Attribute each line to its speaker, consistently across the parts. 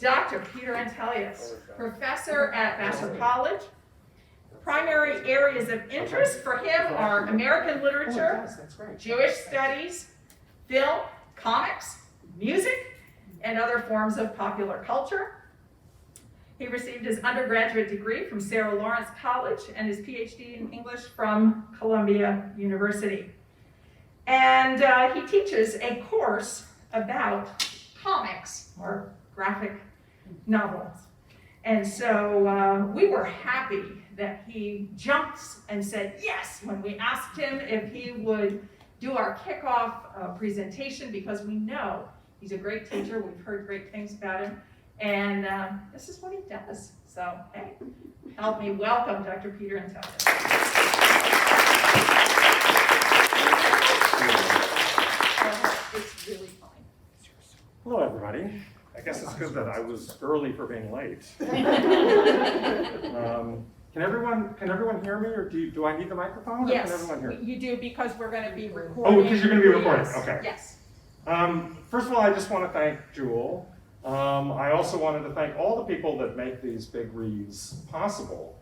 Speaker 1: Dr. Peter Antelyes, professor at Vassar College. Primary areas of interest for him are American literature, Jewish studies, film, comics, music, and other forms of popular culture. He received his undergraduate degree from Sarah Lawrence College and his PhD in English from Columbia University. And he teaches a course about comics or graphic novels. And so we were happy that he jumped and said yes when we asked him if he would do our kickoff presentation, because we know he's a great teacher. We've heard great things about him. And this is what he does. So, hey, help me welcome Dr. Peter Antelyes. It's really fun.
Speaker 2: Hello, everybody. I guess it's good that I was early for being late. Can everyone hear me, or do I need the microphone?
Speaker 1: Yes,
Speaker 2: or can everyone hear me?
Speaker 1: You do, because we're going to be recording.
Speaker 2: Oh, because you're going to be recording.
Speaker 1: Yes.
Speaker 2: Okay.
Speaker 1: Yes.
Speaker 2: First of all, I just want to thank Jewel. I also wanted to thank all the people that make these big reads possible.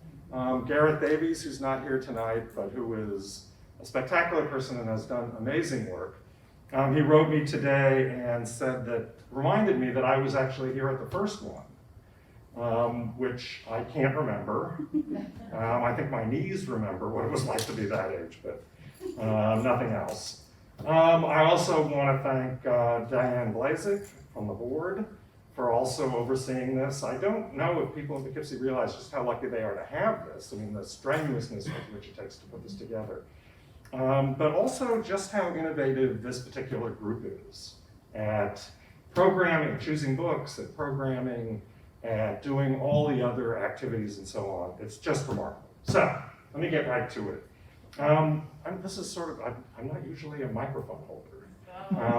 Speaker 2: Gareth Davies, who's not here tonight, but who is a spectacular person and has done amazing work. He wrote me today and reminded me that I was actually here at the first one, which I can't remember. I think my knees remember what it was like to be that age, but nothing else. I also want to thank Diane Blazik from the board for also overseeing this. I don't know if people in Poughkeepsie realize just how lucky they are to have this. I mean, the strenuousness with which it takes to put this together. But also just how innovative this particular group is at programming, choosing books, at programming, at doing all the other activities and so on. It's just remarkable. So, let me get right to it. I'm not usually a microphone holder.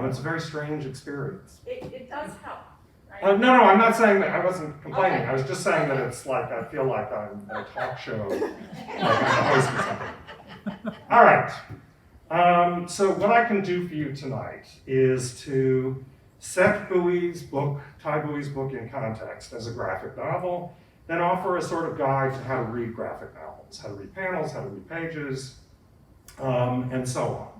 Speaker 2: It's a very strange experience.
Speaker 1: It does help. Right?
Speaker 2: No, I'm not saying that. I wasn't complaining. Okay. I was just saying that it's like, I feel like I'm in a talk show, like I'm hosting something. All right. So what I can do for you tonight is to set Thi Bui's book in context as a graphic novel, then offer a sort of guide to how to read graphic novels, how to read panels, how to read pages, and so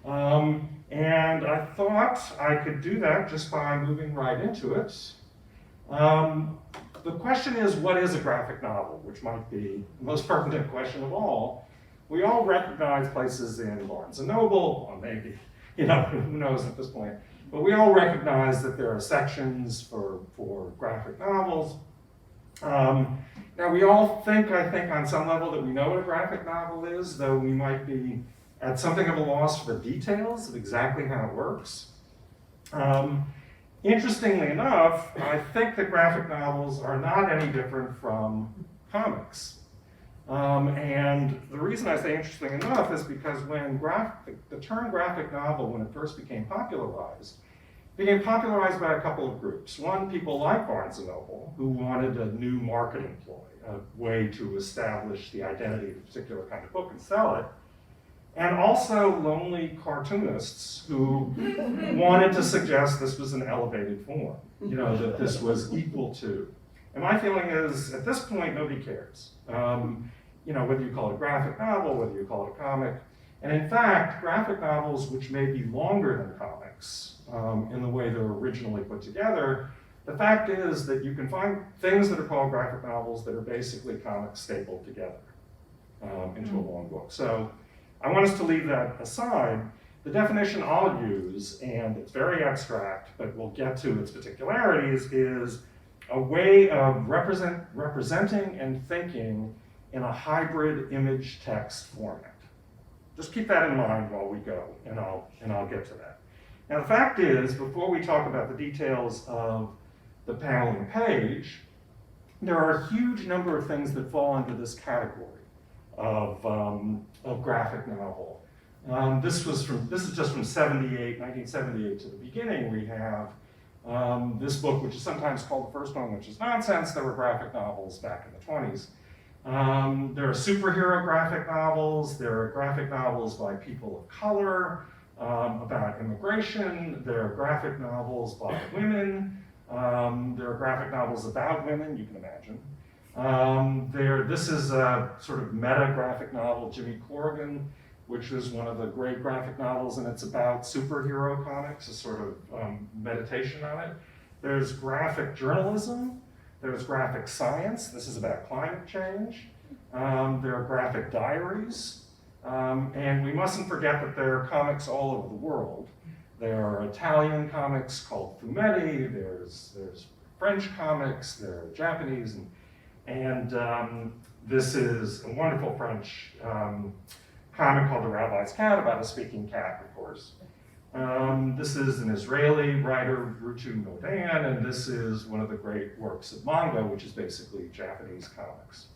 Speaker 2: on. And I thought I could do that just by moving right into it. The question is, what is a graphic novel? Which might be the most pertinent question of all. We all recognize places in Barnes & Noble, or maybe, who knows at this point. But we all recognize that there are sections for graphic novels. Now we all think, I think on some level, that we know what a graphic novel is, though we might be at something of a loss for the details of exactly how it works. Interestingly enough, I think that graphic novels are not any different from comics. And the reason I say interesting enough is because when the term graphic novel, when it first became popularized by a couple of groups. One, people like Barnes & Noble, who wanted a new marketing ploy, a way to establish the identity of a particular kind of book and sell it. And also lonely cartoonists who wanted to suggest this was an elevated form, that this was equal to. And my feeling is, at this point, nobody cares. Whether you call it a graphic novel, whether you call it a comic. And in fact, graphic novels, which may be longer than comics in the way they're originally put together, the fact is that you can find things that are called graphic novels that are basically comics stapled together into a long book. So I want us to leave that aside. The definition I'll use, and it's very abstract, but we'll get to its particularities, is a way of representing and thinking in a hybrid image text format. Just keep that in mind while we go, and I'll get to that. Now the fact is, before we talk about the details of the panel and page, there are a huge number of things that fall into this category of graphic novel. This is just from 1978 to the beginning. We have this book, which is sometimes called the first one, which is nonsense. There were graphic novels back in the 20s. There are superhero graphic novels. There are graphic novels by people of color about immigration. There are graphic novels by women. There are graphic novels about women, you can imagine. This is a sort of meta graphic novel, Jimmy Corrigan, which was one of the great graphic novels, and it's about superhero comics, a sort of meditation on it. There's graphic journalism, there's graphic science, this is about climate change. There are graphic diaries, and we mustn't forget that there are comics all over the world. There are Italian comics called fumetti, there's French comics, there are Japanese, and this is a wonderful French comic called The Rabbi's Cat, about a speaking cat, of course. This is an Israeli writer, Rutu Nodayan, and this is one of the great works of manga, which is basically Japanese comics.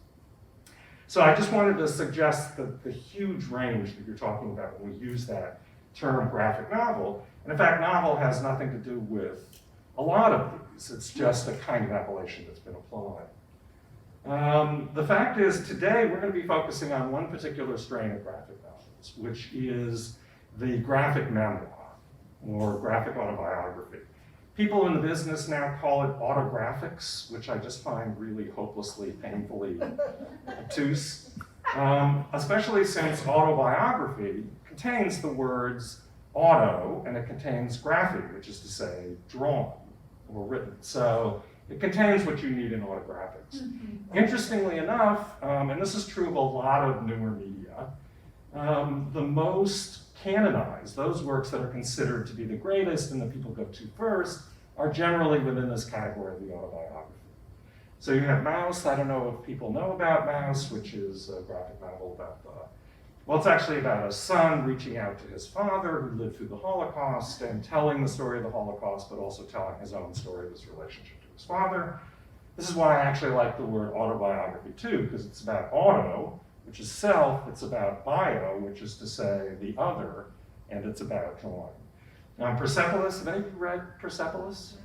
Speaker 2: So I just wanted to suggest the huge range that you're talking about when we use that term graphic novel. And in fact, novel has nothing to do with a lot of these. It's just a kind of appellation that's been applied. The fact is, today we're going to be focusing on one particular strain of graphic novels, which is the graphic memoir, or graphic autobiography. People in the business now call it autographics, which I just find really hopelessly, painfully obtuse, especially since autobiography contains the words auto, and it contains graphy, which is to say drawn or written. So it contains what you need in autographics. Interestingly enough, and this is true of a lot of newer media, the most canonized, those works that are considered to be the greatest and that people go to first, are generally within this category of the autobiography. So you have Maus. I don't know if people know about Maus, which is a graphic novel about well, it's actually about a son reaching out to his father who lived through the Holocaust and telling the story of the Holocaust, but also telling his own story of his relationship to his father. This is why I actually like the word autobiography too, because it's about auto, which is self, it's about bio, which is to say the other, and it's about drawing. Persepolis, have any of you read Persepolis?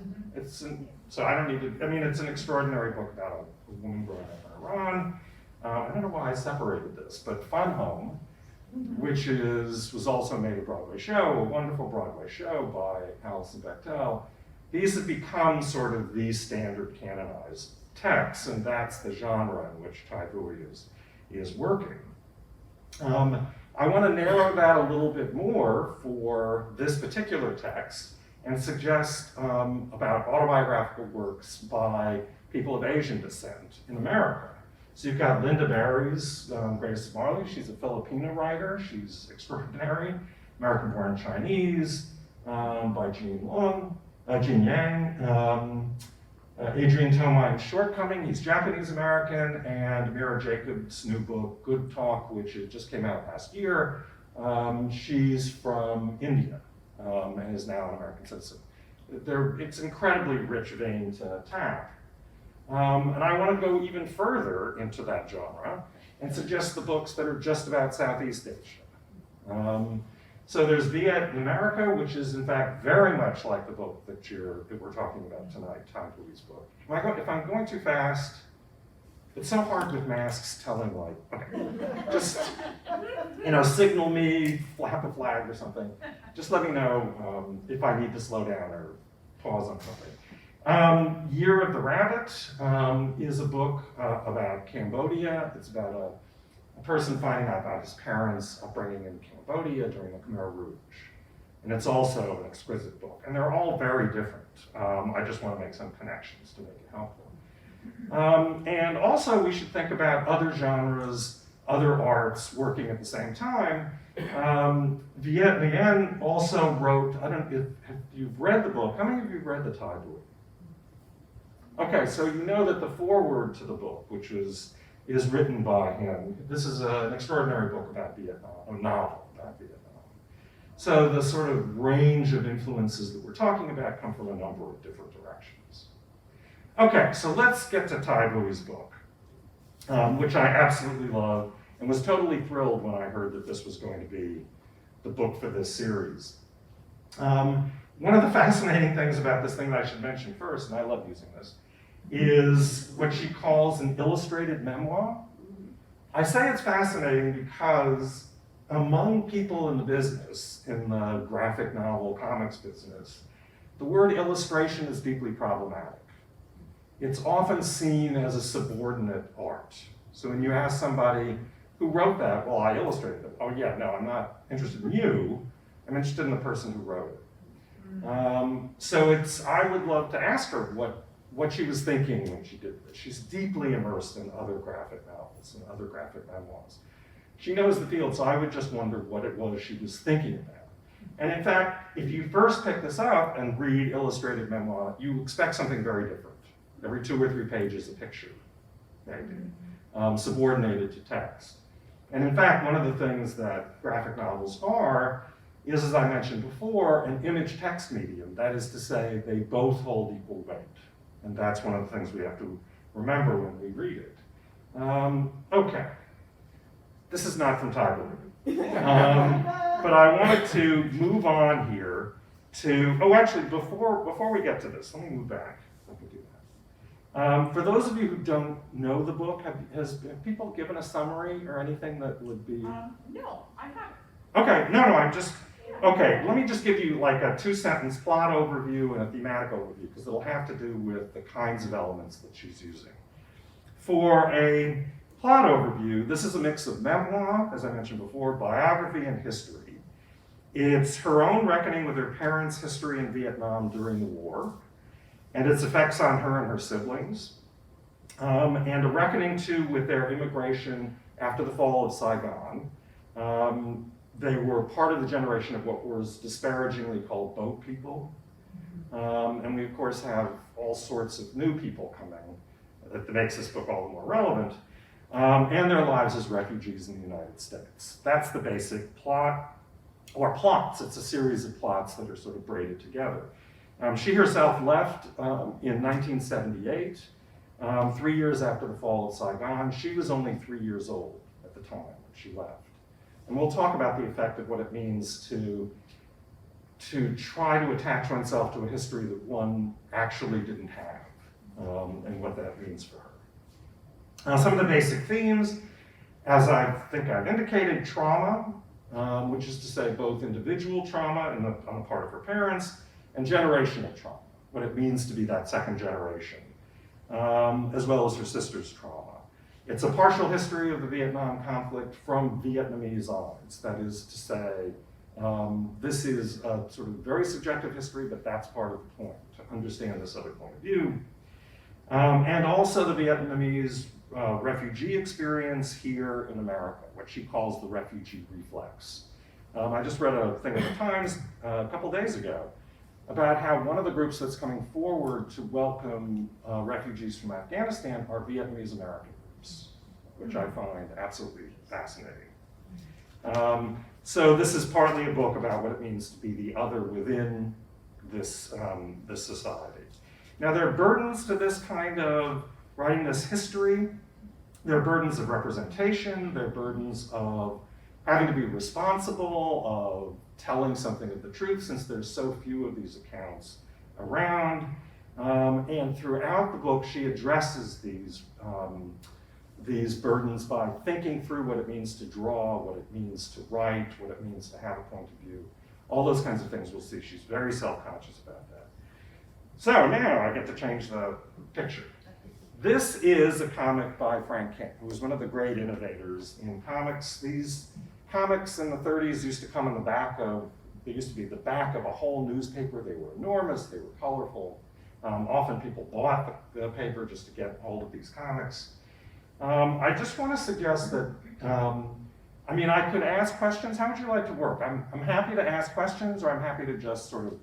Speaker 2: So I don't need to, I mean, it's an extraordinary book about a woman growing up in Iran. I don't know why I separated this, but Fun Home, which was also made a Broadway show, a wonderful Broadway show by Alison Bechdel. These have become sort of the standard canonized texts, and that's the genre in which Thi Bui is working. I want to narrow that a little bit more for this particular text and suggest about autobiographical works by people of Asian descent in America. So you've got Linda Barry's Grace Marley. She's a Filipino writer. She's extraordinary. American-born Chinese by Jean Yang. Adrian Tomine's Shortcoming, he's Japanese-American, and Amira Jacobs' new book, Good Talk, which just came out last year. She's from India and is now an American citizen. It's incredibly rich vein to tap. And I want to go even further into that genre and suggest the books that are just about Southeast Asia. So there's Viet in America, which is in fact very much like the book that we're talking about tonight, Thi Bui's book. If I'm going too fast, it's so hard with masks telling like, okay, just signal me, flap a flag or something. Just let me know if I need to slow down or pause on something. Year of the Rabbit is a book about Cambodia. It's about a person finding out about his parents' upbringing in Cambodia during the Khmer Rouge. And it's also an exquisite book. And they're all very different. I just want to make some connections to make it helpful. And also we should think about other genres, other arts working at the same time. Viet Nguyen also wrote, I don't know if you've read the book. How many of you have read the Thi Bui? Okay, so you know that the foreword to the book, which is written by him. This is an extraordinary book about Vietnam, a novel about Vietnam. So the sort of range of influences that we're talking about come from a number of different directions. Okay, so let's get to Thi Bui's book, which I absolutely love and was totally thrilled when I heard that this was going to be the book for this series. One of the fascinating things about this thing that I should mention first, and I love using this, is what she calls an illustrated memoir. I say it's fascinating because among people in the business, in the graphic novel comics business, the word illustration is deeply problematic. It's often seen as a subordinate art. So when you ask somebody who wrote that, well, I illustrated it. Oh yeah, no, I'm not interested in you. I'm interested in the person who wrote it. So I would love to ask her what she was thinking when she did this. She's deeply immersed in other graphic novels and other graphic memoirs. She knows the field, so I would just wonder what it was she was thinking about. And in fact, if you first pick this up and read illustrated memoir, you expect something very different. Every 2 or 3 pages, a picture, maybe, subordinated to text. And in fact, one of the things that graphic novels are is, as I mentioned before, an image-text medium. That is to say, they both hold equal weight. And that's one of the things we have to remember when we read it. Okay. This is not from Thi Bui. But I wanted to move on here to, oh, actually, before we get to this, let me move back. I can do that. For those of you who don't know the book, have people given a summary or anything that would be?
Speaker 1: No, I haven't.
Speaker 2: Okay, no, okay, let me just give you like a 2-sentence plot overview and a thematic overview, because it'll have to do with the kinds of elements that she's using. For a plot overview, this is a mix of memoir, as I mentioned before, biography, and history. It's her own reckoning with her parents' history in Vietnam during the war, and its effects on her and her siblings, and a reckoning too with their immigration after the fall of Saigon. They were part of the generation of what was disparagingly called boat people. And we, of course, have all sorts of new people coming that makes this book all the more relevant, and their lives as refugees in the United States. That's the basic plot, or plots. It's a series of plots that are sort of braided together. She herself left in 1978, 3 years after the fall of Saigon. She was only 3 years old at the time when she left. And we'll talk about the effect of what it means to try to attach oneself to a history that one actually didn't have, and what that means for her. Now, some of the basic themes, as I think I've indicated, trauma, which is to say both individual trauma on the part of her parents, and generational trauma, what it means to be that second generation, as well as her sister's trauma. It's a partial history of the Vietnam conflict from Vietnamese eyes. That is to say, this is a sort of very subjective history, but that's part of the point, to understand this other point of view. And also the Vietnamese refugee experience here in America, what she calls the refugee reflex. I just read a thing in the Times a couple days ago about how one of the groups that's coming forward to welcome refugees from Afghanistan are Vietnamese American groups, which I find absolutely fascinating. So this is partly a book about what it means to be the other within this society. Now, there are burdens to this kind of writing this history. There are burdens of representation. There are burdens of having to be responsible, of telling something of the truth, since there's so few of these accounts around. And throughout the book, she addresses these burdens by thinking through what it means to draw, what it means to write, what it means to have a point of view. All those kinds of things we'll see. She's very self-conscious about that. So now I get to change the picture. This is a comic by Frank King, who was one of the great innovators in comics. These comics in the 30s used to come in the back of, they used to be the back of a whole newspaper. They were enormous, they were colorful. Often people bought the paper just to get hold of these comics. I just want to suggest that, I could ask questions. How would you like to work? I'm happy to ask questions, or I'm happy to just sort of,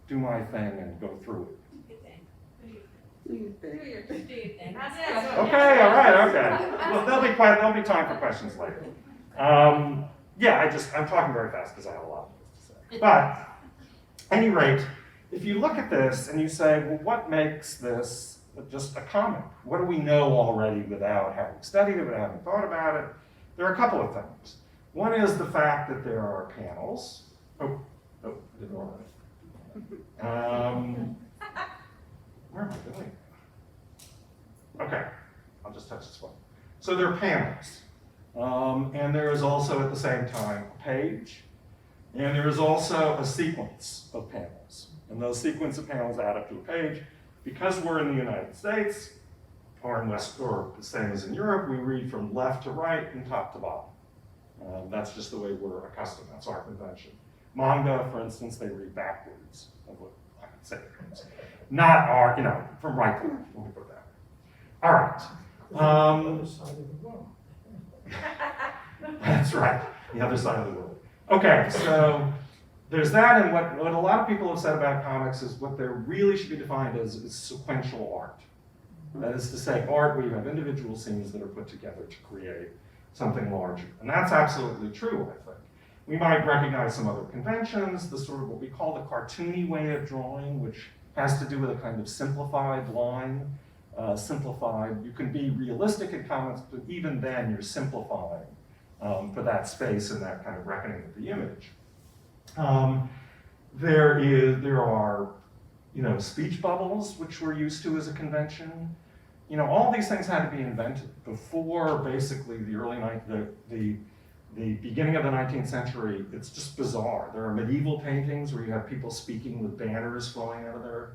Speaker 2: do my thing and go through it. Okay, all right, okay. Well, there'll be time for questions later. I'm talking very fast because I have a lot of things to say. But, at any rate, if you look at this and you say, well, what makes this just a comic? What do we know already without having studied it, without having thought about it? There are a couple of things. One is the fact that there are panels. Didn't work. Where am I going? Okay, I'll just touch this one. So there are panels. And there is also at the same time a page. And there is also a sequence of panels. And those sequence of panels add up to a page. Because we're in the United States, or in West, or the same as in Europe, we read from left to right and top to bottom. That's just the way we're accustomed. That's our convention. Manga, for instance, they read backwards. I would say it. Not our, from right to left. Let me put that. All right.
Speaker 3: Other side of the world.
Speaker 2: That's right. The other side of the world. Okay, so there's that, and what a lot of people have said about comics is what they really should be defined as is sequential art. That is to say, art where you have individual scenes that are put together to create something larger. And that's absolutely true, I think. We might recognize some other conventions, the sort of what we call the cartoony way of drawing, which has to do with a kind of simplified line. You can be realistic in comics, but even then you're simplifying for that space and that kind of reckoning with the image. There are speech bubbles, which we're used to as a convention. All these things had to be invented before basically the beginning of the 19th century. It's just bizarre. There are medieval paintings where you have people speaking with banners flowing out of their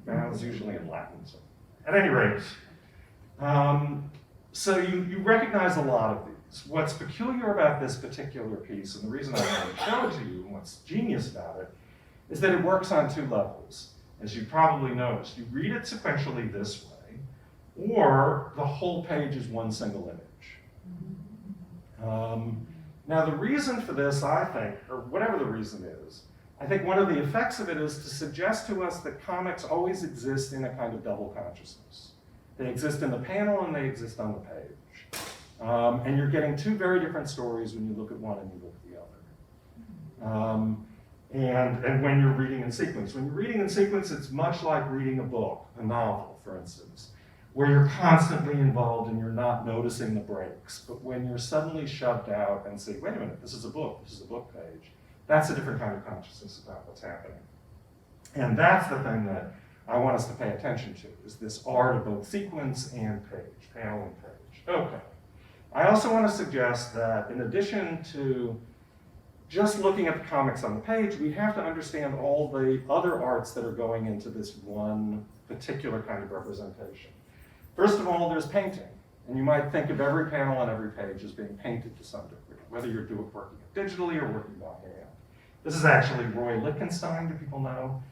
Speaker 2: mouths, usually in Latin. So, at any rate, so you recognize a lot of these. What's peculiar about this particular piece, and the reason I want to show it to you, and what's genius about it, is that it works on two levels. As you probably noticed, you read it sequentially this way, or the whole page is one single image. Now the reason for this, I think, or whatever the reason is, I think one of the effects of it is to suggest to us that comics always exist in a kind of double consciousness. They exist in the panel and they exist on the page. And you're getting two very different stories when you look at one and you look at the other. And when you're reading in sequence. When you're reading in sequence, it's much like reading a book, a novel, for instance, where you're constantly involved and you're not noticing the breaks. But when you're suddenly shoved out and say, wait a minute, this is a book page, that's a different kind of consciousness about what's happening. And that's the thing that I want us to pay attention to, is this art of both sequence and page, panel and page. Okay. I also want to suggest that in addition to just looking at the comics on the page, we have to understand all the other arts that are going into this one particular kind of representation. First of all, there's painting. And you might think of every panel on every page as being painted to some degree, whether you're working it digitally or working by hand. This is actually Roy Lichtenstein, do people know?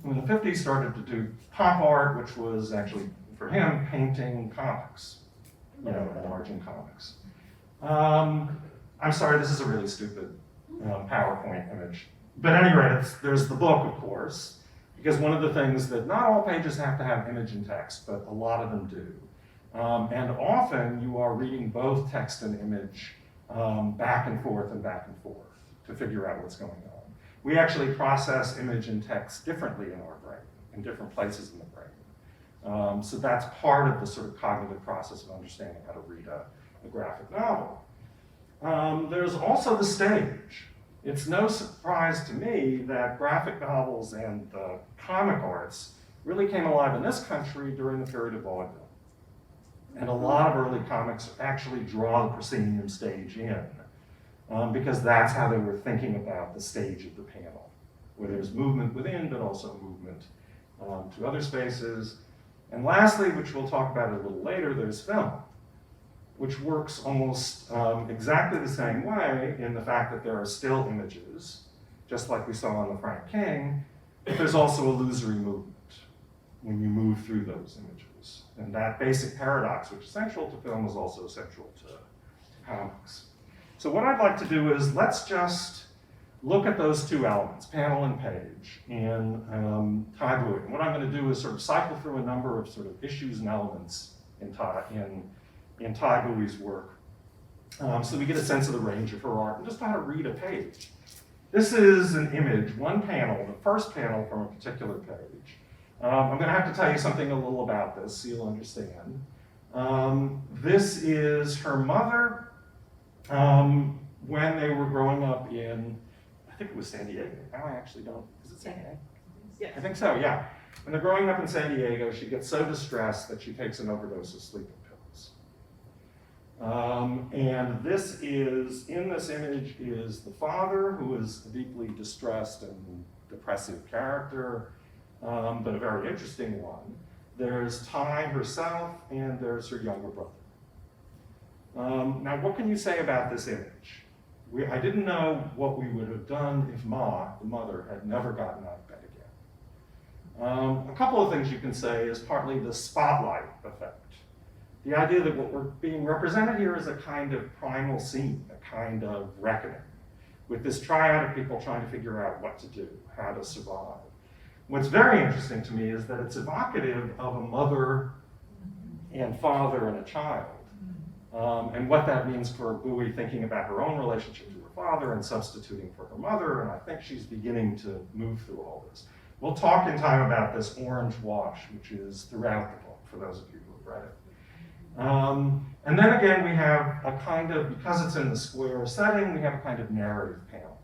Speaker 2: Who in the 50s started to do pop art, which was actually, for him, painting comics, enlarging comics. I'm sorry, this is a really stupid PowerPoint image. But at any rate, there's the book, of course, because one of the things that not all pages have to have image and text, but a lot of them do. And often you are reading both text and image back and forth to figure out what's going on. We actually process image and text differently in our brain, in different places in the brain. So that's part of the sort of cognitive process of understanding how to read a graphic novel. There's also the stage. It's no surprise to me that graphic novels and comic arts really came alive in this country during the period of vaudeville. And a lot of early comics actually draw the proscenium stage in, because that's how they were thinking about the stage of the panel, where there's movement within, but also movement to other spaces. And lastly, which we'll talk about a little later, there's film, which works almost exactly the same way in the fact that there are still images, just like we saw on the Frank King, but there's also illusory movement when you move through those images. And that basic paradox, which is central to film, is also central to comics. So what I'd like to do is let's just look at those two elements, panel and page, in Thi Bui. And what I'm going to do is sort of cycle through a number of sort of issues and elements in Thi Bui's work, so we get a sense of the range of her art and just how to read a page. This is an image, one panel, the first panel from a particular page. I'm going to have to tell you something a little about this so you'll understand. This is her mother when they were growing up in, I think it was San Diego. Now I actually don't, is it San Diego?
Speaker 1: Yes.
Speaker 2: I think so, yeah. When they're growing up in San Diego, she gets so distressed that she takes an overdose of sleeping pills. And this is, in this image is the father, who is a deeply distressed and depressive character, but a very interesting one. There's Thi herself, and there's her younger brother. Now, what can you say about this image? I didn't know what we would have done if Ma, the mother, had never gotten out of bed again. A couple of things you can say is partly the spotlight effect. The idea that what we're being represented here is a kind of primal scene, a kind of reckoning, with this triad of people trying to figure out what to do, how to survive. What's very interesting to me is that it's evocative of a mother and father and a child, and what that means for Bui thinking about her own relationship to her father and substituting for her mother, and I think she's beginning to move through all this. We'll talk in time about this orange wash, which is throughout the book, for those of you who have read it. And then again, we have a kind of, because it's in the square setting, we have a kind of narrative panel.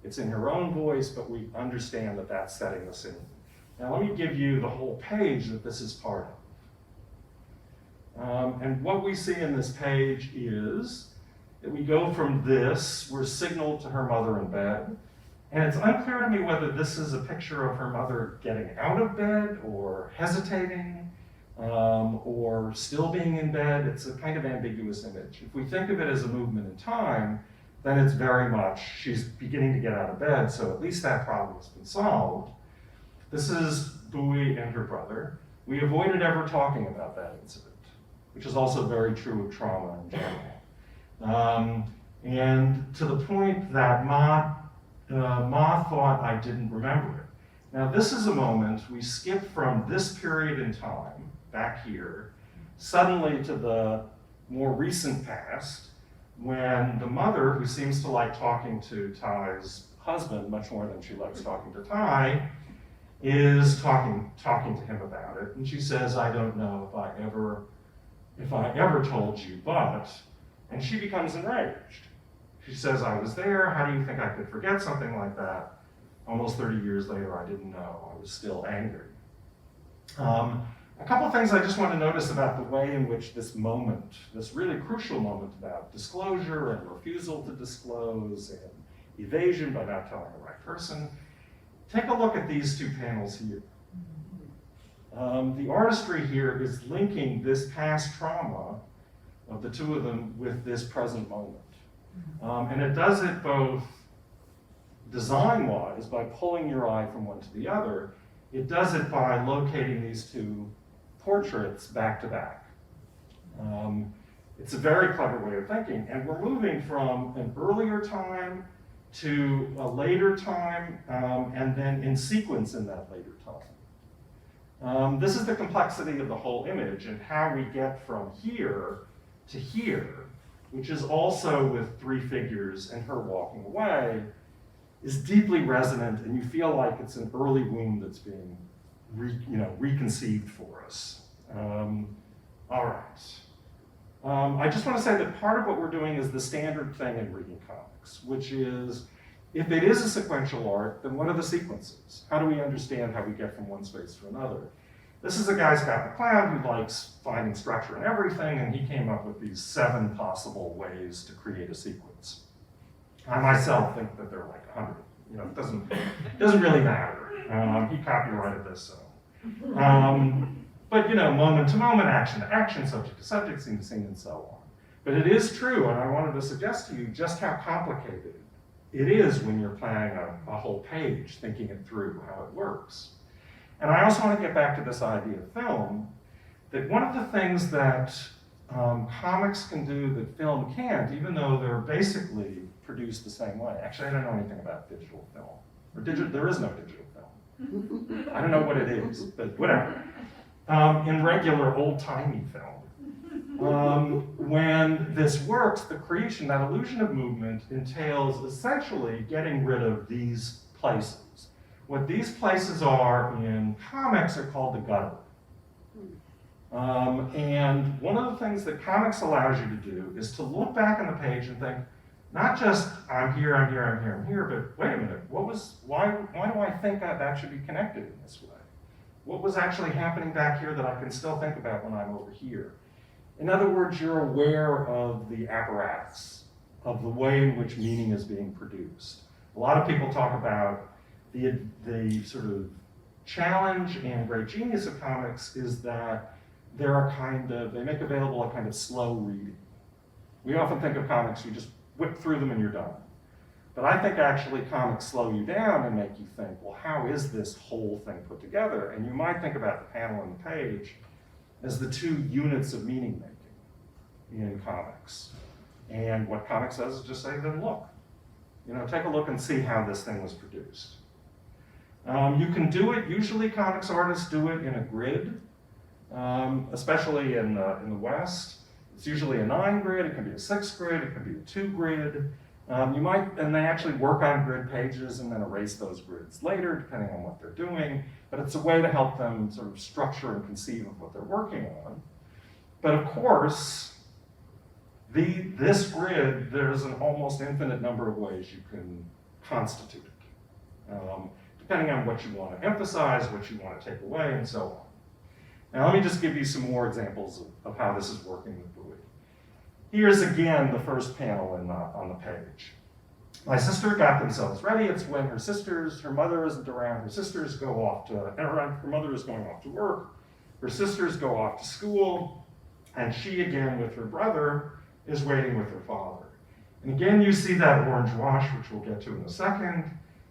Speaker 2: It's in her own voice, but we understand that that's setting the scene. Now let me give you the whole page that this is part of. And what we see in this page is that we go from this, we're signaled to her mother in bed, and it's unclear to me whether this is a picture of her mother getting out of bed or hesitating, or still being in bed. It's a kind of ambiguous image. If we think of it as a movement in time, then it's very much she's beginning to get out of bed, so at least that problem has been solved. This is Bui and her brother. We avoided ever talking about that incident, which is also very true of trauma in general. And to the point that Ma thought I didn't remember it. Now this is a moment, we skip from this period in time, back here, suddenly to the more recent past, when the mother, who seems to like talking to Thi's husband much more than she likes talking to Thi, is talking to him about it. And she says, I don't know if I ever told you, but, and she becomes enraged. She says, I was there, how do you think I could forget something like that? Almost 30 years later, I didn't know, I was still angry. A couple of things I just want to notice about the way in which this moment, this really crucial moment about disclosure and refusal to disclose and evasion by not telling the right person. Take a look at these two panels here. The artistry here is linking this past trauma of the two of them with this present moment. And it does it both design-wise, by pulling your eye from one to the other. It does it by locating these two portraits back to back. It's a very clever way of thinking, and we're moving from an earlier time to a later time, and then in sequence in that later time. This is the complexity of the whole image and how we get from here to here, which is also with three figures and her walking away, is deeply resonant, and you feel like it's an early wound that's being reconceived for us. All right. I just want to say that part of what we're doing is the standard thing in reading comics, which is, if it is a sequential art, then what are the sequences? How do we understand how we get from one space to another? This is a guy, Scott McCloud, who likes finding structure in everything, and he came up with these 7 possible ways to create a sequence. I myself think that there are like 100. It doesn't really matter. He copyrighted this, so. But moment to moment, action to action, subject to subject, scene to scene, and so on. But it is true, and I wanted to suggest to you just how complicated it is when you're planning a whole page, thinking it through, how it works. And I also want to get back to this idea of film, that one of the things that comics can do that film can't, even though they're basically produced the same way. Actually, I don't know anything about digital film. Or there is no digital film. I don't know what it is, but whatever. In regular old-timey film, when this works, the creation, that illusion of movement, entails essentially getting rid of these places. What these places are in comics are called the gutter. And one of the things that comics allows you to do is to look back on the page and think, not just I'm here, I'm here, I'm here, I'm here, but wait a minute, why do I think that should be connected in this way? What was actually happening back here that I can still think about when I'm over here? In other words, you're aware of the apparatus, of the way in which meaning is being produced. A lot of people talk about the sort of challenge and great genius of comics is that they make available a kind of slow reading. We often think of comics, you just whip through them and you're done. But I think actually comics slow you down and make you think, well, how is this whole thing put together? And you might think about the panel and the page as the two units of meaning making in comics. And what comics does is just say, then look. Take a look and see how this thing was produced. You can do it, usually comics artists do it in a grid, especially in the West. It's usually a 9 grid, it can be a 6 grid, it can be a 2 grid. And they actually work on grid pages and then erase those grids later, depending on what they're doing. But it's a way to help them sort of structure and conceive of what they're working on. But of course, this grid, there's an almost infinite number of ways you can constitute it, depending on what you want to emphasize, what you want to take away, and so on. Now let me just give you some more examples of how this is working with Bui. Here's again the first panel on the page. My sister got themselves ready. It's when her mother isn't around, her mother is going off to work, her sisters go off to school, and she again with her brother is waiting with her father. And again, you see that orange wash, which we'll get to in a second,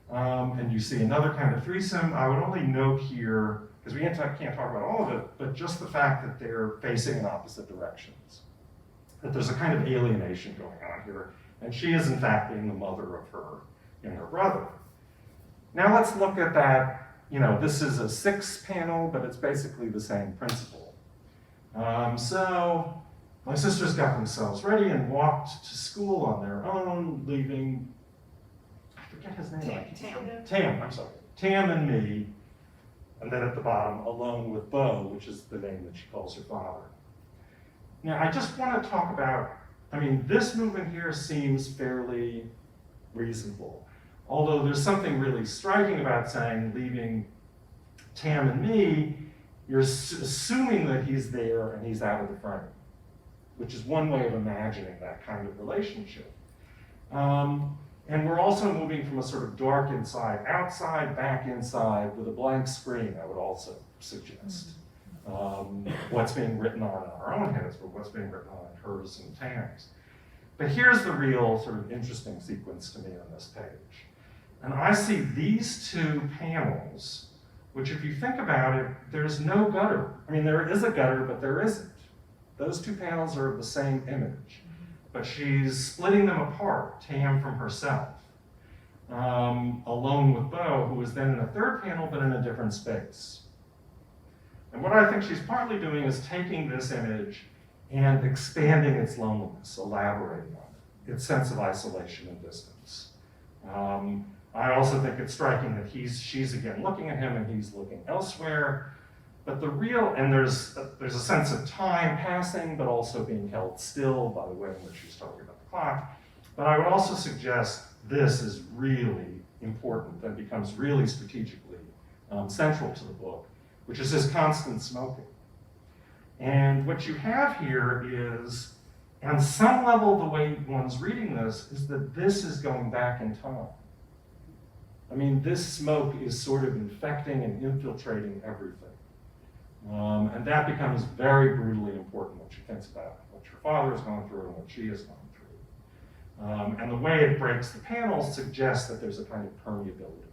Speaker 2: and you see another kind of threesome. I would only note here, because we can't talk about all of it, but just the fact that they're facing in opposite directions. That there's a kind of alienation going on here, and she is in fact being the mother of her and her brother. Now let's look at that, this is a 6 panel, but it's basically the same principle. So my sisters got themselves ready and walked to school on their own, leaving, I forget his name. Tam and me, and then at the bottom, alone with Bo, which is the name that she calls her father. Now, I just want to talk about, this movement here seems fairly reasonable. Although there's something really striking about saying, leaving Tam and me, you're assuming that he's there and he's out of the frame, which is one way of imagining that kind of relationship. And we're also moving from a sort of dark inside, outside, back inside, with a blank screen, I would also suggest. What's being written on in our own heads, but what's being written on in hers and Tam's. But here's the real sort of interesting sequence to me on this page. And I see these two panels, which if you think about it, there's no gutter. There is a gutter, but there isn't. Those two panels are of the same image, but she's splitting them apart, Tam from herself, alone with Bo, who is then in a third panel, but in a different space. And what I think she's partly doing is taking this image and expanding its loneliness, elaborating on it, its sense of isolation and distance. I also think it's striking that she's again looking at him and he's looking elsewhere. But there's a sense of time passing, but also being held still by the way in which she's talking about the clock. But I would also suggest this is really important and becomes really strategically central to the book, which is his constant smoking. And what you have here is, on some level, the way one's reading this is that this is going back in time. This smoke is sort of infecting and infiltrating everything. And that becomes very brutally important when she thinks about what her father has gone through and what she has gone through. And the way it breaks the panels suggests that there's a kind of permeability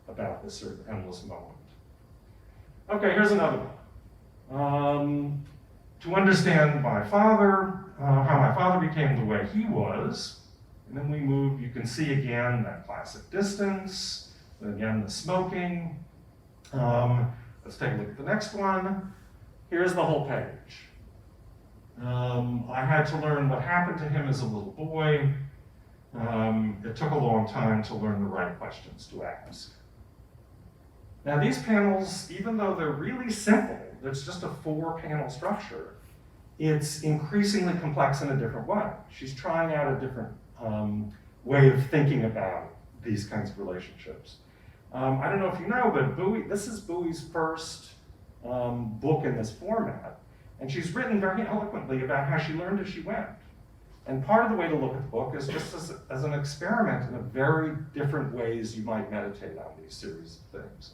Speaker 2: about this sort of endless moment. Okay, here's another one. To understand my father, how my father became the way he was, and then we move, you can see again that classic distance, again the smoking. Let's take a look at the next one. Here's the whole page. I had to learn what happened to him as a little boy. It took a long time to learn the right questions to ask. Now these panels, even though they're really simple, it's just a 4-panel structure, it's increasingly complex in a different way. She's trying out a different way of thinking about these kinds of relationships. I don't know if you know, but this is Bui's first book in this format. And she's written very eloquently about how she learned as she went. And part of the way to look at the book is just as an experiment in a very different ways you might meditate on these series of things.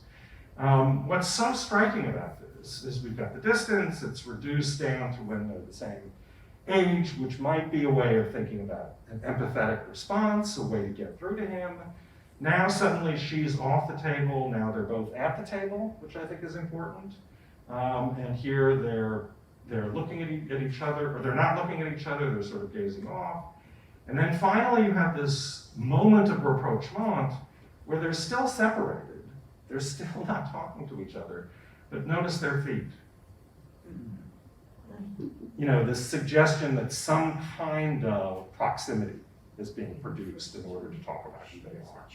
Speaker 2: What's so striking about this is we've got the distance, it's reduced down to when they're the same age, which might be a way of thinking about an empathetic response, a way to get through to him. Now suddenly she's off the table, now they're both at the table, which I think is important. And here they're looking at each other, or they're not looking at each other, they're sort of gazing off. And then finally you have this moment of rapprochement where they're still separated. They're still not talking to each other, but notice their feet. You know, this suggestion that some kind of proximity is being produced in order to talk about who they are.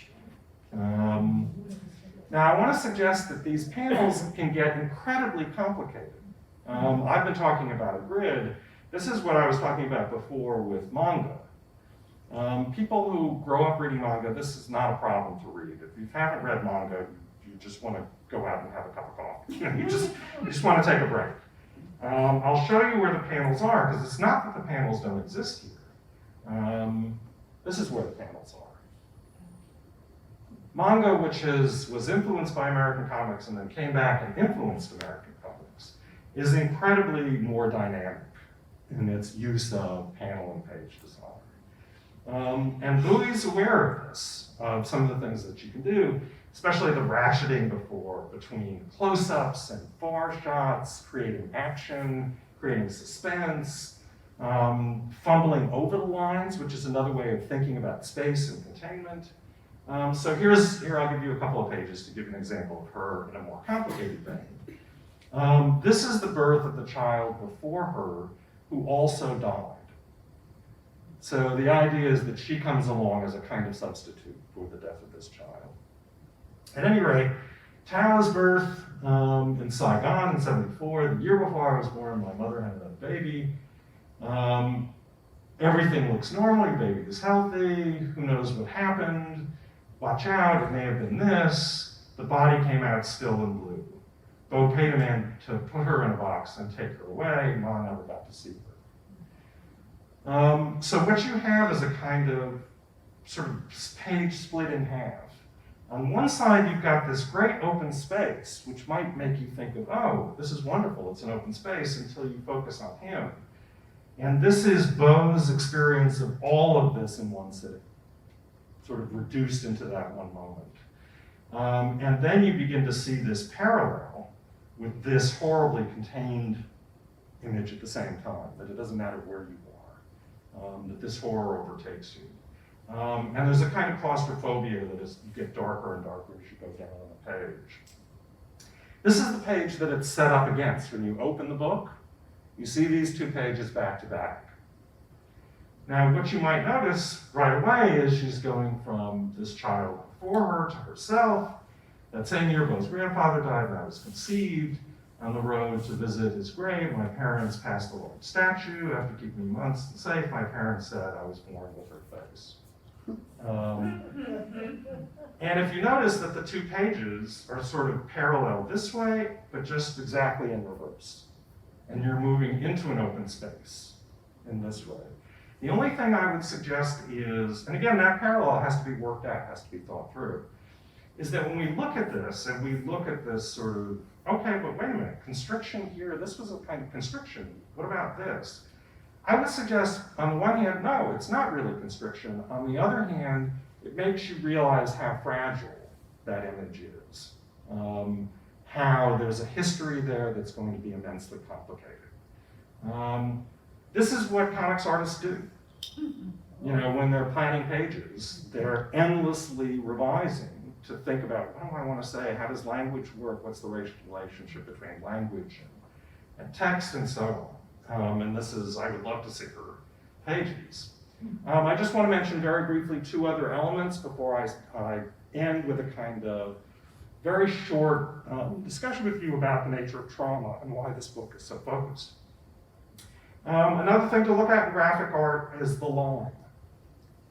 Speaker 2: Now I want to suggest that these panels can get incredibly complicated. I've been talking about a grid. This is what I was talking about before with manga. People who grow up reading manga, this is not a problem to read. If you haven't read manga, you just want to go out and have a cup of coffee. You just want to take a break. I'll show you where the panels are, because it's not that the panels don't exist here. This is where the panels are. Manga, which was influenced by American comics and then came back and influenced American comics, is incredibly more dynamic in its use of panel and page design. And Bui's aware of this, of some of the things that you can do, especially the ratcheting between close-ups and far shots, creating action, creating suspense, fumbling over the lines, which is another way of thinking about space and containment. So here I'll give you a couple of pages to give an example of her in a more complicated vein. This is the birth of the child before her who also died. So the idea is that she comes along as a kind of substitute for the death of this child. At any rate, Tao's birth in Saigon in '74, the year before I was born, my mother had another baby. Everything looks normal, your baby is healthy, who knows what happened, watch out, it may have been this. The body came out still and blue. Bo paid a man to put her in a box and take her away. Ma never got to see her. So what you have is a kind of sort of page split in half. On one side, you've got this great open space, which might make you think of, oh, this is wonderful, it's an open space, until you focus on him. And this is Bo's experience of all of this in one sitting, sort of reduced into that one moment. And then you begin to see this parallel with this horribly contained image at the same time, that it doesn't matter where you are, that this horror overtakes you. And there's a kind of claustrophobia that is, you get darker and darker as you go down on the page. This is the page that it's set up against. When you open the book, you see these two pages back to back. Now, what you might notice right away is she's going from this child before her to herself. That same year, Bo's grandfather died and I was conceived. On the road to visit his grave, my parents passed a large statue. After keeping me months safe, my parents said I was born with her face. And if you notice that the two pages are sort of parallel this way, but just exactly in reverse. And you're moving into an open space in this way. The only thing I would suggest is, and again, that parallel has to be worked out, has to be thought through, is that when we look at this, and we look at this sort of, okay, but wait a minute, constriction here, this was a kind of constriction. What about this? I would suggest, on the one hand, no, it's not really constriction. On the other hand, it makes you realize how fragile that image is. How there's a history there that's going to be immensely complicated. This is what comics artists do. You know, when they're planning pages, they're endlessly revising to think about, what do I want to say? How does language work? What's the relationship between language and text and so on? And this is, I would love to see her pages. I just want to mention very briefly two other elements before I end with a kind of very short discussion with you about the nature of trauma and why this book is so focused. Another thing to look at in graphic art is the line.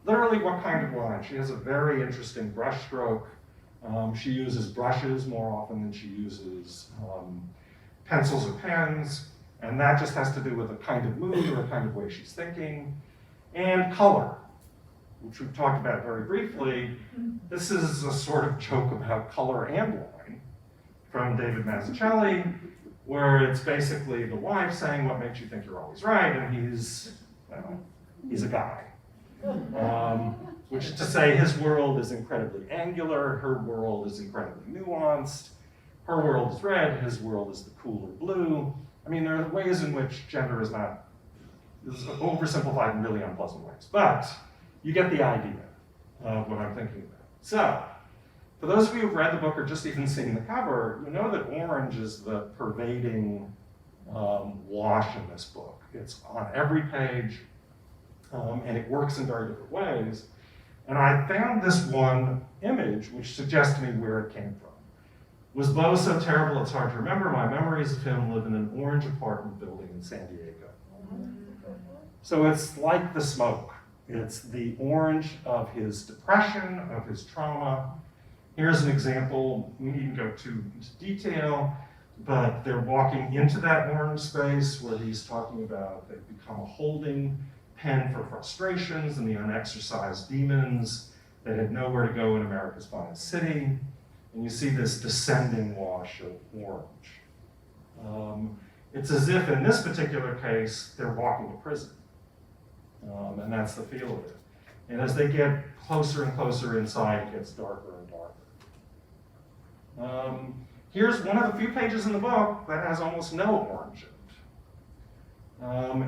Speaker 2: Literally, what kind of line? She has a very interesting brush stroke. She uses brushes more often than she uses pencils or pens. And that just has to do with a kind of mood or a kind of way she's thinking. And color, which we've talked about very briefly. This is a sort of joke about color and line from David Mazzucchelli, where it's basically the wife saying, what makes you think you're always right? And he's a guy. Which is to say his world is incredibly angular, her world is incredibly nuanced, her world is red, his world is the cooler blue. I mean, there are ways in which gender is oversimplified in really unpleasant ways, but you get the idea of what I'm thinking about. So, for those of you who've read the book or just even seen the cover, you know that orange is the pervading wash in this book. It's on every page, and it works in very different ways. And I found this one image, which suggests to me where it came from. Was Beau so terrible it's hard to remember? My memories of him live in an orange apartment building in San Diego. So it's like the smoke. It's the orange of his depression, of his trauma. Here's an example. We needn't go too into detail, but they're walking into that orange space where he's talking about they've become a holding pen for frustrations and the unexercised demons that had nowhere to go in America's finest city. And you see this descending wash of orange. It's as if in this particular case, they're walking to prison. And that's the feel of it. And as they get closer and closer inside, it gets darker and darker. Here's one of the few pages in the book that has almost no orange in it.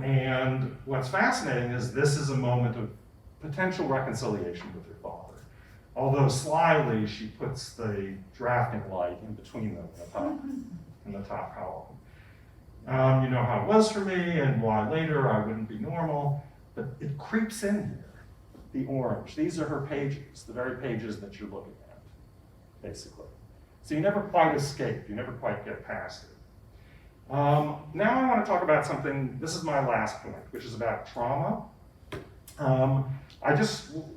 Speaker 2: And what's fascinating is this is a moment of potential reconciliation with her father. Although slyly, she puts the drafting light in between them in the top column. You know how it was for me and why later I wouldn't be normal, but it creeps in here, the orange. These are her pages, the very pages that you're looking at, basically. So you never quite escape, you never quite get past it. Now I want to talk about something, this is my last point, which is about trauma.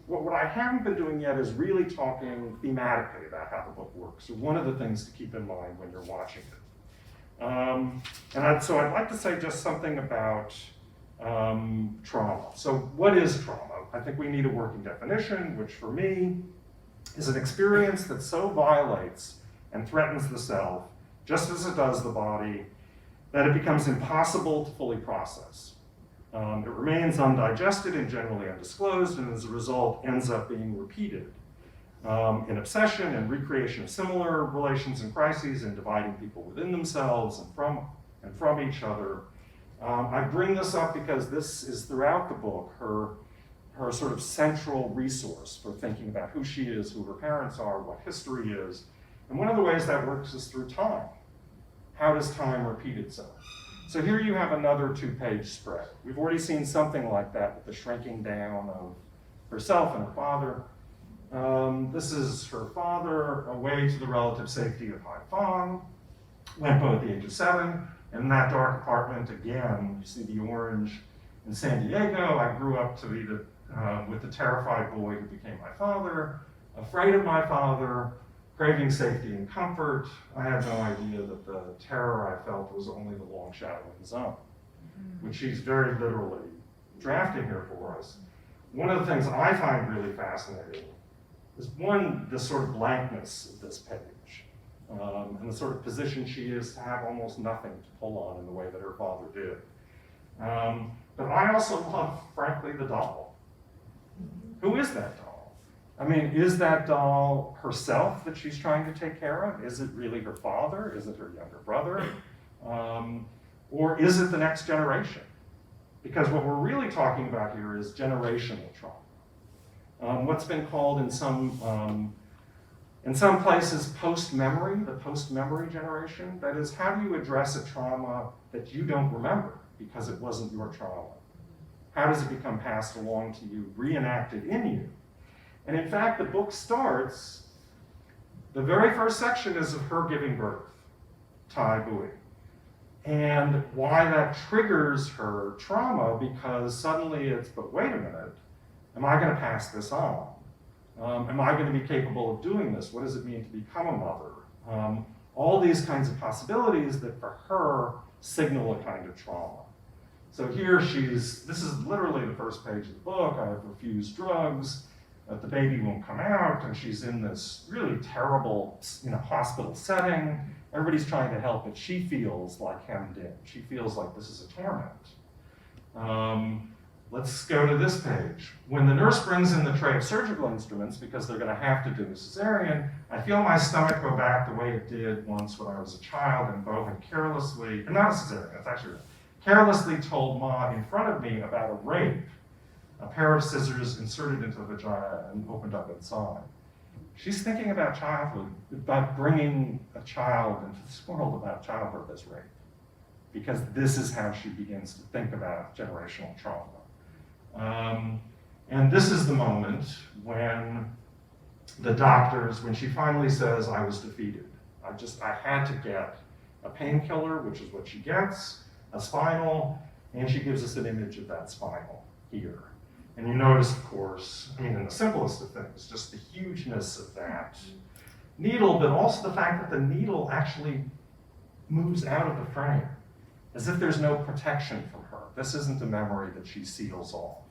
Speaker 2: What I haven't been doing yet is really talking thematically about how the book works, or one of the things to keep in mind when you're watching it. So I'd like to say just something about trauma. So what is trauma? I think we need a working definition, which for me is an experience that so violates and threatens the self, just as it does the body, that it becomes impossible to fully process. It remains undigested and generally undisclosed, and as a result ends up being repeated in obsession and recreation of similar relations and crises, and dividing people within themselves and from each other. I bring this up because this is throughout the book her sort of central resource for thinking about who she is, who her parents are, what history is. And one of the ways that works is through time. How does time repeat itself? So here you have another 2-page spread. We've already seen something like that with the shrinking down of herself and her father. This is her father away to the relative safety of Haiphong, Wempo at the age of 7. In that dark apartment, again, you see the orange in San Diego. I grew up to be with the terrified boy who became my father, afraid of my father, craving safety and comfort. I had no idea that the terror I felt was only the long shadow in the zone, which she's very literally drafting here for us. One of the things I find really fascinating is one, the sort of blankness of this page, and the sort of position she is to have almost nothing to pull on in the way that her father did. But I also love, frankly, the doll. Who is that doll? I mean, is that doll herself that she's trying to take care of? Is it really her father? Is it her younger brother? Or is it the next generation? Because what we're really talking about here is generational trauma. What's been called in some places post-memory, the post-memory generation. That is, how do you address a trauma that you don't remember because it wasn't your trauma? How does it become passed along to you, reenacted in you? And in fact, the book starts, the very first section is of her giving birth, Thi Bui. And why that triggers her trauma, because suddenly it's, but wait a minute, am I going to pass this on? Am I going to be capable of doing this? What does it mean to become a mother? All these kinds of possibilities that for her signal a kind of trauma. So here this is literally the first page of the book. I have refused drugs, the baby won't come out, and she's in this really terrible, hospital setting. Everybody's trying to help, but she feels like hemmed in. She feels like this is a torment. Let's go to this page. When the nurse brings in the tray of surgical instruments, because they're gonna have to do a cesarean, I feel my stomach go back the way it did once when I was a child, and Bo had carelessly, not a cesarean, that's actually carelessly told Ma in front of me about a rape, a pair of scissors inserted into the vagina and opened up inside. She's thinking about childhood, about bringing a child into this world about childbirth as rape, because this is how she begins to think about generational trauma. And this is the moment when the doctors, when she finally says, I was defeated. I had to get a painkiller, which is what she gets, a spinal, and she gives us an image of that spinal here. And you notice, of course, in the simplest of things, just the hugeness of that needle, but also the fact that the needle actually moves out of the frame, as if there's no protection from her. This isn't a memory that she seals off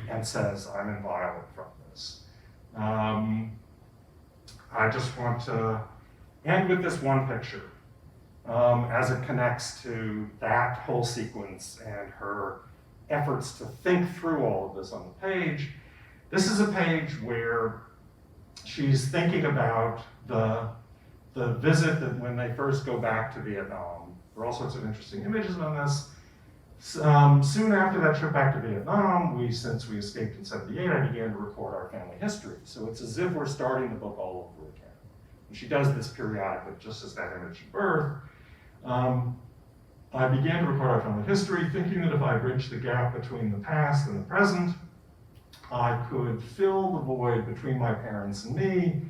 Speaker 2: and says, I'm inviolate from this. I just want to end with this one picture as it connects to that whole sequence and her efforts to think through all of this on the page. This is a page where she's thinking about the visit that when they first go back to Vietnam. There are all sorts of interesting images on this. Soon after that trip back to Vietnam, since we escaped in '78, I began to record our family history. So it's as if we're starting the book all over again. And she does this periodically, just as that image of birth. I began to record our family history, thinking that if I bridged the gap between the past and the present, I could fill the void between my parents and me,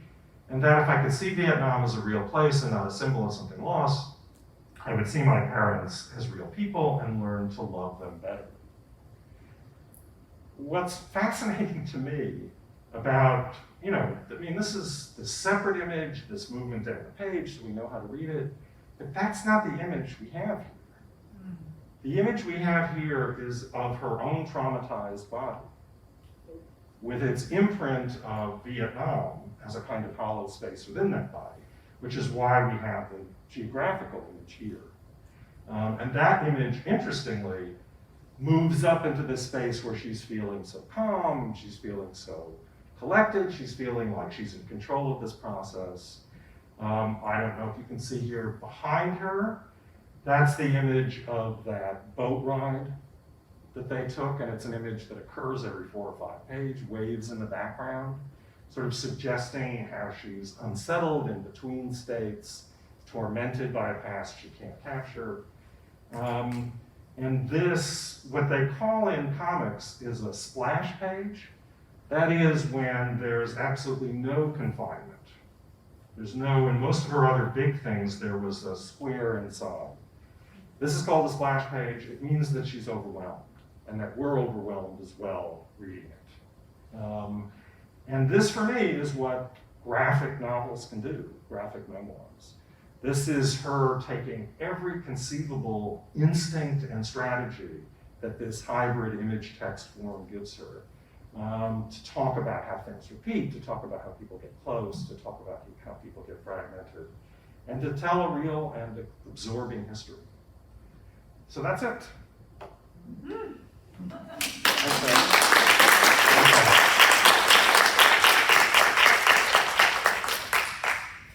Speaker 2: and that if I could see Vietnam as a real place and not a symbol of something lost, I would see my parents as real people and learn to love them better. What's fascinating to me about, this is the separate image, this movement down the page, so we know how to read it, but that's not the image we have here. The image we have here is of her own traumatized body, with its imprint of Vietnam as a kind of hollow space within that body, which is why we have the geographical image here. And that image, interestingly, moves up into this space where she's feeling so calm, she's feeling so collected, she's feeling like she's in control of this process. I don't know if you can see here behind her, that's the image of that boat ride that they took, and it's an image that occurs every 4 or 5 pages, waves in the background, sort of suggesting how she's unsettled in between states, tormented by a past she can't capture. And this, what they call in comics, is a splash page. That is when there's absolutely no confinement. There's no, in most of her other big things, there was a square inside. This is called a splash page. It means that she's overwhelmed, and that we're overwhelmed as well reading it. And this, for me, is what graphic novels can do, graphic memoirs. This is her taking every conceivable instinct and strategy that this hybrid image text form gives her, to talk about how things repeat, to talk about how people get close, to talk about how people get fragmented, and to tell a real and absorbing history. So that's it.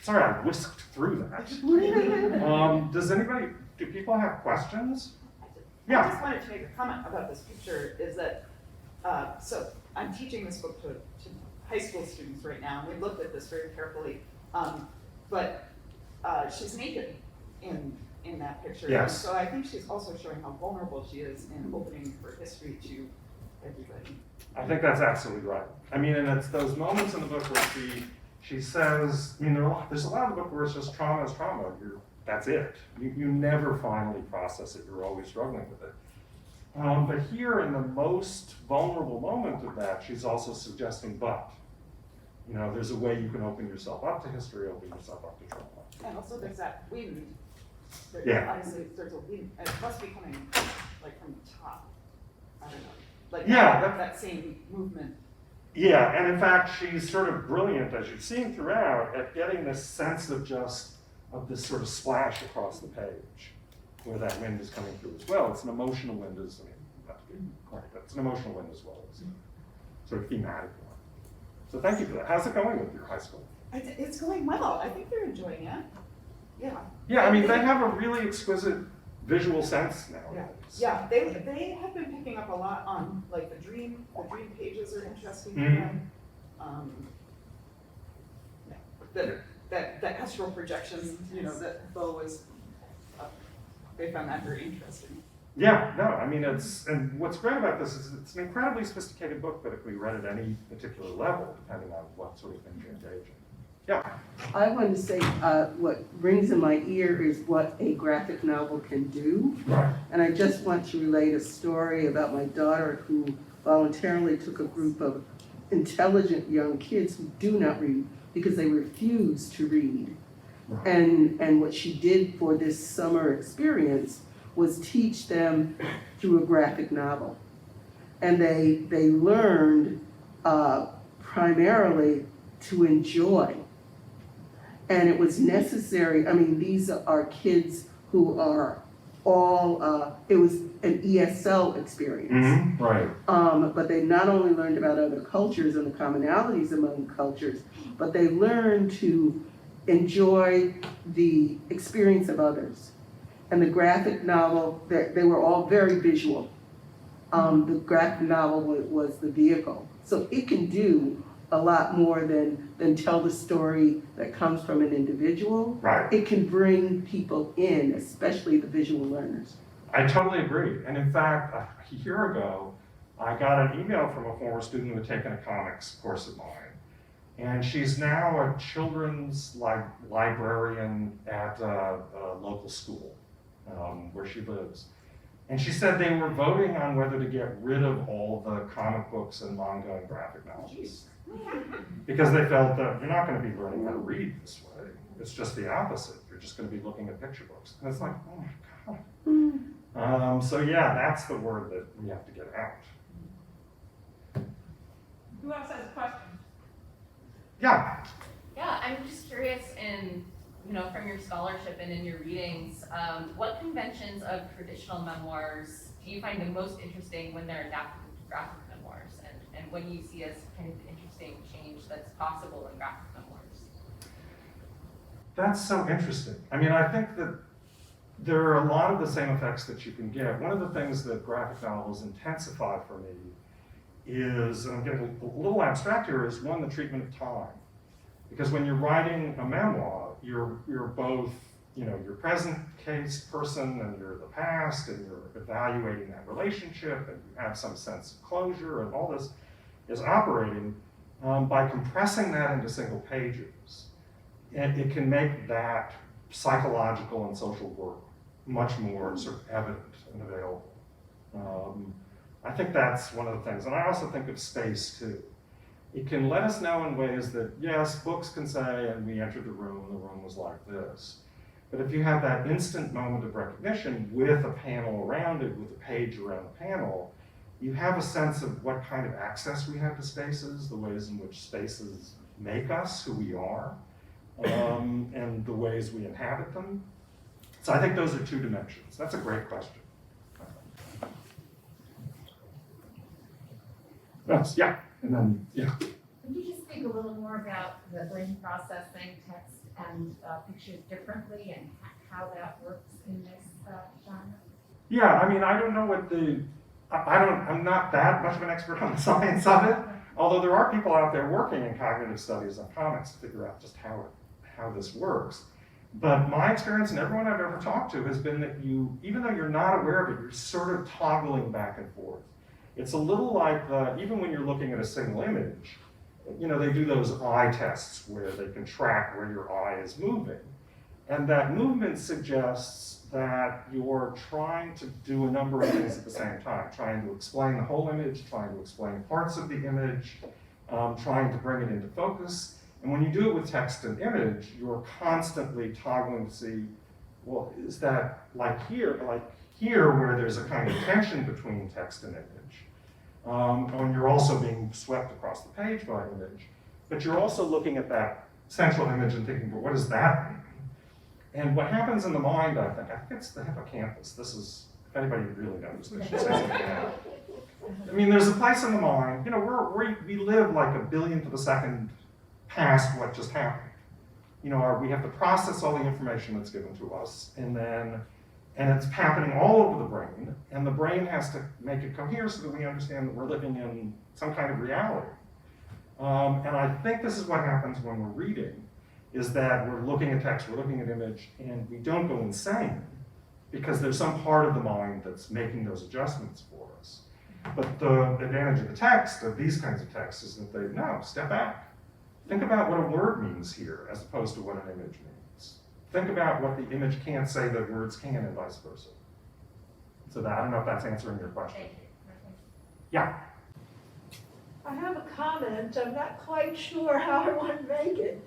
Speaker 2: Sorry, I whisked through that. Do people have questions? Yeah.
Speaker 4: I just wanted to make a comment about this picture, is that, so I'm teaching this book to high school students right now, and we looked at this very carefully, but she's naked in that picture.
Speaker 2: Yes.
Speaker 4: And so I think she's also showing how vulnerable she is in opening her history to everybody.
Speaker 2: I think that's absolutely right. And it's those moments in the book where she says, there's a lot of the book where it's just trauma is trauma. That's it. You never finally process it. You're always struggling with it. But here, in the most vulnerable moment of that, she's also suggesting, there's a way you can open yourself up to history, open yourself up to trauma.
Speaker 4: And also there's that wind
Speaker 2: Yeah.
Speaker 4: Obviously, there's a wind, and it must be coming like from the top. I don't know, like
Speaker 2: Yeah,
Speaker 4: that same movement.
Speaker 2: Yeah, and in fact, she's sort of brilliant, as you've seen throughout, at getting this sense of this sort of splash across the page, where that wind is coming through as well. It's an emotional wind not to be quite, but it's an emotional wind as well as a sort of thematic one. So thank you for that. How's it going with your high school?
Speaker 4: It's going well. I think they're enjoying it. Yeah.
Speaker 2: Yeah, I mean, they have a really exquisite visual sense nowadays.
Speaker 4: Yeah, they have been picking up a lot on like the dream pages are interesting to
Speaker 2: Mhm.
Speaker 4: them. The astral projection, that Bo was, they found that very interesting.
Speaker 2: Yeah, no, I mean, and what's great about this is it's an incredibly sophisticated book that if we read at any particular level, depending on what sort of things you engage in. Yeah.
Speaker 5: I want to say what rings in my ear is what a graphic novel can do.
Speaker 2: Right.
Speaker 5: And I just want to relate a story about my daughter who voluntarily took a group of intelligent young kids who do not read because they refuse to read.
Speaker 2: Right.
Speaker 5: And what she did for this summer experience was teach them through a graphic novel. And they learned primarily to enjoy. And it was necessary, I mean, these are kids who are all, it was an ESL experience.
Speaker 2: Mm-hmm. Right.
Speaker 5: But they not only learned about other cultures and the commonalities among cultures, but they learned to enjoy the experience of others. And the graphic novel, they were all very visual. The graphic novel was the vehicle. So it can do a lot more than tell the story that comes from an individual.
Speaker 2: Right.
Speaker 5: It can bring people in, especially the visual learners.
Speaker 2: I totally agree. And in fact, a year ago, I got an email from a former student who had taken a comics course of mine. And she's now a children's librarian at a local school where she lives. And she said they were voting on whether to get rid of all the comic books and manga and graphic novels. Because they felt that you're not going to be learning how to read this way. It's just the opposite. You're just going to be looking at picture books. And it's like, oh my God. So yeah, that's the word that we have to get out.
Speaker 1: Who else has a question?
Speaker 2: Yeah.
Speaker 6: Yeah, I'm just curious from your scholarship and in your readings, what conventions of traditional memoirs do you find the most interesting when they're adapted to graphic memoirs? And what do you see as kind of the interesting change that's possible in graphic memoirs?
Speaker 2: That's so interesting. I mean, I think that there are a lot of the same effects that you can get. One of the things that graphic novels intensify for me is, and I'm getting a little abstract here, is one, the treatment of time. Because when you're writing a memoir, you're both, your present case person and you're the past, and you're evaluating that relationship, and you have some sense of closure, and all this is operating by compressing that into single pages. And it can make that psychological and social work much more sort of evident and available. I think that's one of the things. And I also think of space too. It can let us know in ways that, yes, books can say, and we entered the room was like this. But if you have that instant moment of recognition with a panel around it, with a page around the panel, you have a sense of what kind of access we have to spaces, the ways in which spaces make us who we are, and the ways we inhabit them. So I think those are two dimensions. That's a great question. Yes, yeah, and then, yeah.
Speaker 7: Could you just speak a little more about the brain processing text and pictures differently and how that works in this genre?
Speaker 2: Yeah, I mean, I don't know what I'm not that much of an expert on the science of it, although there are people out there working in cognitive studies on comics to figure out just how this works. But my experience, and everyone I've ever talked to, has been that even though you're not aware of it, you're sort of toggling back and forth. It's a little like, even when you're looking at a single image, they do those eye tests where they can track where your eye is moving. And that movement suggests that you're trying to do a number of things at the same time, trying to explain the whole image, trying to explain parts of the image, trying to bring it into focus. And when you do it with text and image, you're constantly toggling to see well, is that like here where there's a kind of tension between text and image, and you're also being swept across the page by image, but you're also looking at that central image and thinking, well, what does that mean? And what happens in the mind, I think it's the hippocampus. This is, if anybody really knows, they should say something now. I mean, there's a place in the mind, you know, we live like a billionth of a second past what just happened. You know, we have to process all the information that's given to us, and it's happening all over the brain, and the brain has to make it cohere so that we understand that we're living in some kind of reality. And I think this is what happens when we're reading, is that we're looking at text, we're looking at image, and we don't go insane because there's some part of the mind that's making those adjustments for us. But the advantage of the text, of these kinds of texts, is that they, no, step back. Think about what a word means here as opposed to what an image means. Think about what the image can't say that words can and vice versa. So that, I don't know if that's answering your question.
Speaker 6: Thank you.
Speaker 2: Yeah.
Speaker 3: I have a comment. I'm not quite sure how I want to make it.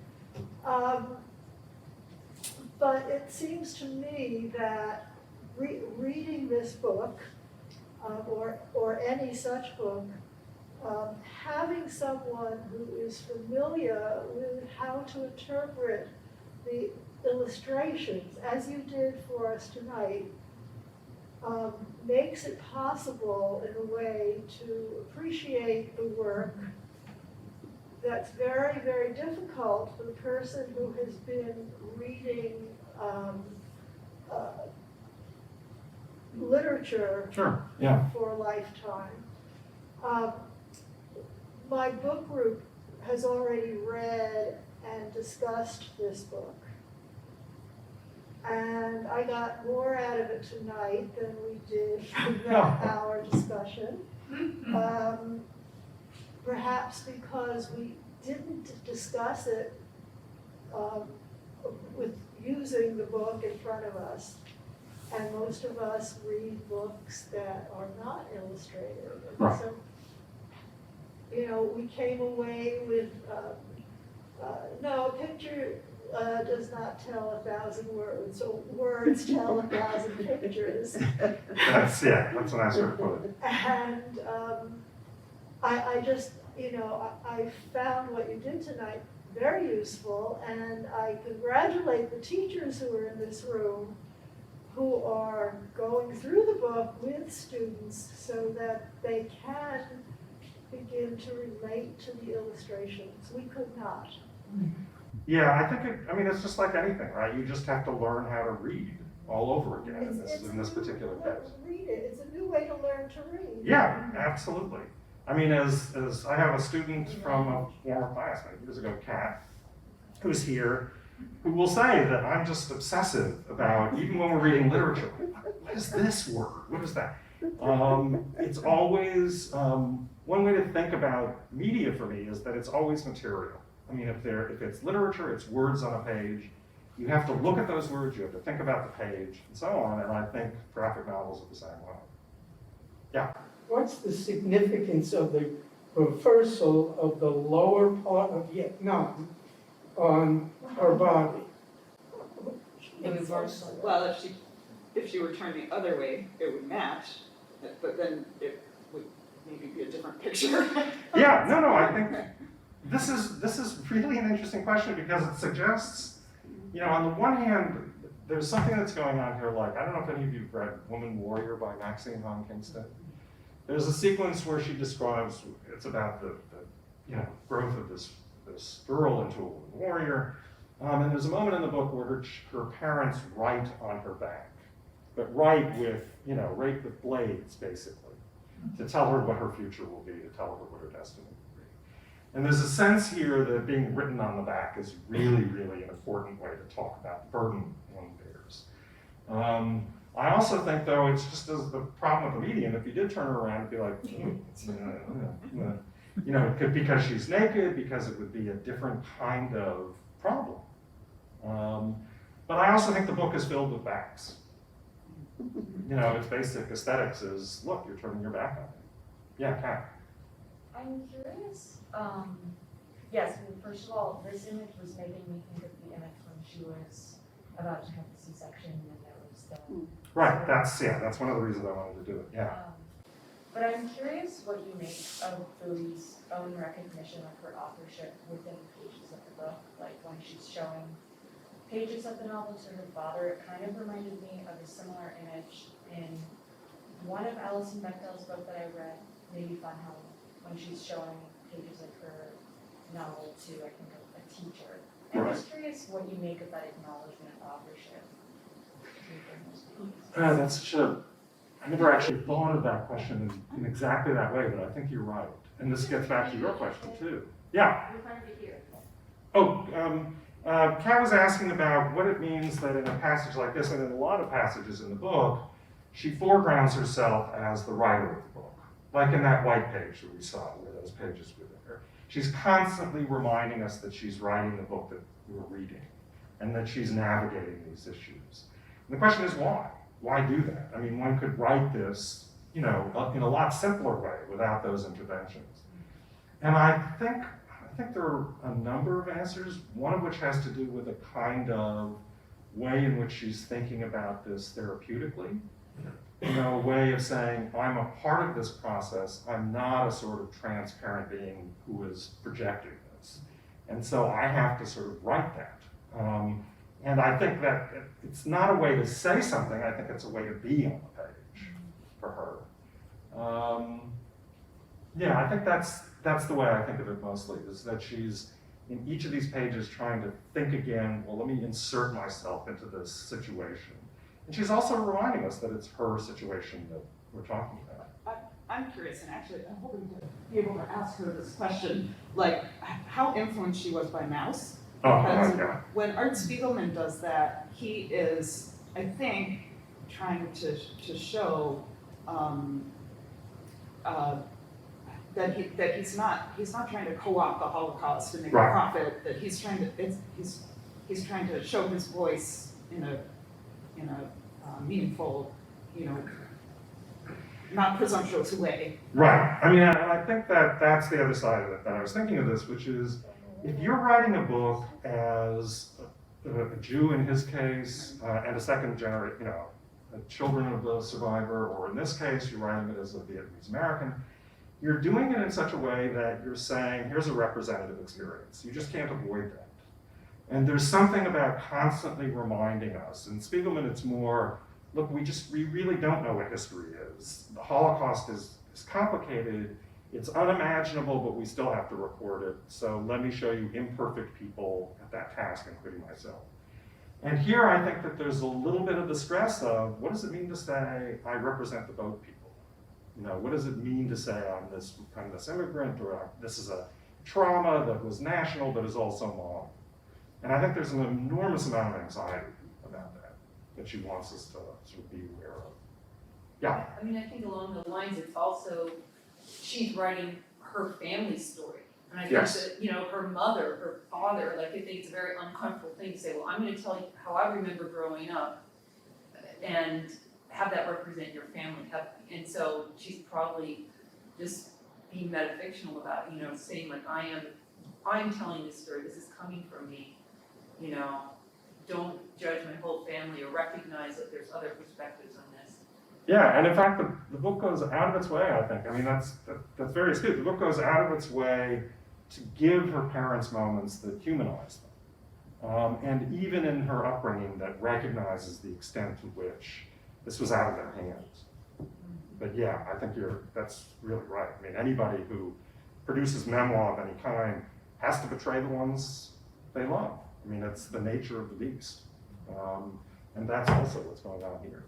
Speaker 3: But it seems to me that reading this book, or any such book, having someone who is familiar with how to interpret the illustrations, as you did for us tonight, makes it possible in a way to appreciate the work that's very, very difficult for the person who has been reading literature
Speaker 2: Sure, yeah.
Speaker 3: for a lifetime. My book group has already read and discussed this book. And I got more out of it tonight than we did from that hour discussion. Perhaps because we didn't discuss it with using the book in front of us. And most of us read books that are not illustrated.
Speaker 2: Right.
Speaker 3: So, you know, we came away with, no, a picture does not tell 1,000 words, so words tell 1,000 pictures.
Speaker 2: That's a nice way to put it.
Speaker 3: And I just, you know, I found what you did tonight very useful, and I congratulate the teachers who are in this room who are going through the book with students so that they can begin to relate to the illustrations. We could not.
Speaker 2: Yeah, I think it's just like anything, right? You just have to learn how to read all over again in this particular case.
Speaker 3: Read it. It's a new way to learn to read.
Speaker 2: Yeah, absolutely. I mean, as I have a student from a former classmate years ago, Kat, who's here, who will say that I'm just obsessive about, even when we're reading literature, what is this word? What is that? It's always, one way to think about media for me is that it's always material. I mean, if it's literature, it's words on a page. You have to look at those words, you have to think about the page, and so on, and I think graphic novels are the same way. Yeah?
Speaker 8: What's the significance of the reversal of the lower part of Vietnam on her body?
Speaker 4: The reversal. Well, if she were turned the other way, it would match, but then it would maybe be a different picture.
Speaker 2: Yeah, no, I think this is really an interesting question because it suggests, you know, on the one hand, there's something that's going on here, like, I don't know if any of you have read Woman Warrior by Maxine Hong Kingston. There's a sequence where she describes, it's about the growth of this girl into a woman warrior. And there's a moment in the book where her parents write on her back, but write with blades, basically, to tell her what her future will be, to tell her what her destiny will be. And there's a sense here that being written on the back is really, really an important way to talk about the burden one bears. I also think, though, it's just as the problem with the medium, if you did turn her around and be like, it could because she's naked, because it would be a different kind of problem. But I also think the book is filled with backs. Its basic aesthetics is, look, you're turning your back on it. Yeah, Kat.
Speaker 9: I'm curious. Yes, well, first of all, this image was making me think of the image when she was
Speaker 7: about to have a C-section and there was the.
Speaker 2: Right, that's one of the reasons I wanted to do it, yeah.
Speaker 7: But I'm curious what you make of Bui's own recognition of her authorship within pages of the book, like when she's showing pages of the novel to her father, it kind of reminded me of a similar image in one of Alison Bechdel's book that I read, Maybe Fun Home, when she's showing pages of her novel to, I think, a teacher. I'm just curious what you make of that acknowledgement of authorship within those pages.
Speaker 2: That's such a, I never actually thought of that question in exactly that way, but I think you're right. And this gets back to your question too. Yeah.
Speaker 6: We're trying to hear.
Speaker 2: Oh, Kat was asking about what it means that in a passage like this, and in a lot of passages in the book, she foregrounds herself as the writer of the book. Like in that white page that we saw, where those pages were there. She's constantly reminding us that she's writing the book that we're reading, and that she's navigating these issues. And the question is why? Why do that? I mean, one could write this, you know, in a lot simpler way without those interventions. And I think there are a number of answers, one of which has to do with a kind of way in which she's thinking about this therapeutically. You know, a way of saying, I'm a part of this process, I'm not a sort of transparent being who is projecting this. And so I have to sort of write that. And I think that it's not a way to say something, I think it's a way to be on the page for her. Yeah, I think that's the way I think of it mostly, is that she's in each of these pages trying to think again, well, let me insert myself into this situation. And she's also reminding us that it's her situation that we're talking about.
Speaker 4: I'm curious, and actually I'm hoping to be able to ask her this question, like how influenced she was by Mouse. Because when Art Spiegelman does that, he is, I think, trying to show that he's not trying to co-opt the Holocaust to make a profit. That he's trying to show his voice in a meaningful, you know, not presumptuous way.
Speaker 2: Right. I mean, I think that's the other side of it that I was thinking of this, which is if you're writing a book as a Jew in his case, and a second generation, you know, children of the survivor, or in this case, you're writing it as a Vietnamese American, you're doing it in such a way that you're saying, here's a representative experience. You just can't avoid that. And there's something about constantly reminding us. In Spiegelman, it's more, look, we really don't know what history is. The Holocaust is complicated. It's unimaginable, but we still have to record it. So let me show you imperfect people at that task, including myself. And here I think that there's a little bit of the stress of, what does it mean to say, I represent the boat people? You know, what does it mean to say I'm this immigrant, or this is a trauma that was national but is also modern? And I think there's an enormous amount of anxiety about that she wants us to sort of be aware of. Yeah.
Speaker 10: I mean, I think along the lines, it's also, she's writing her family story. And I think that, you know, her mother, her father, like I think it's a very uncomfortable thing to say, well, I'm gonna tell you how I remember growing up and have that represent your family. And so she's probably just being metafictional about, you know, saying like, I'm telling this story, this is coming from me, you know, don't judge my whole family or recognize that there's other perspectives on this.
Speaker 2: Yeah, and in fact, the book goes out of its way, I think. I mean, that's very astute. The book goes out of its way to give her parents moments that humanize them. And even in her upbringing, that recognizes the extent to which this was out of their hands. But yeah, I think that's really right. I mean, anybody who produces memoir of any kind has to betray the ones they love. I mean, it's the nature of the beast. And that's also what's going on here.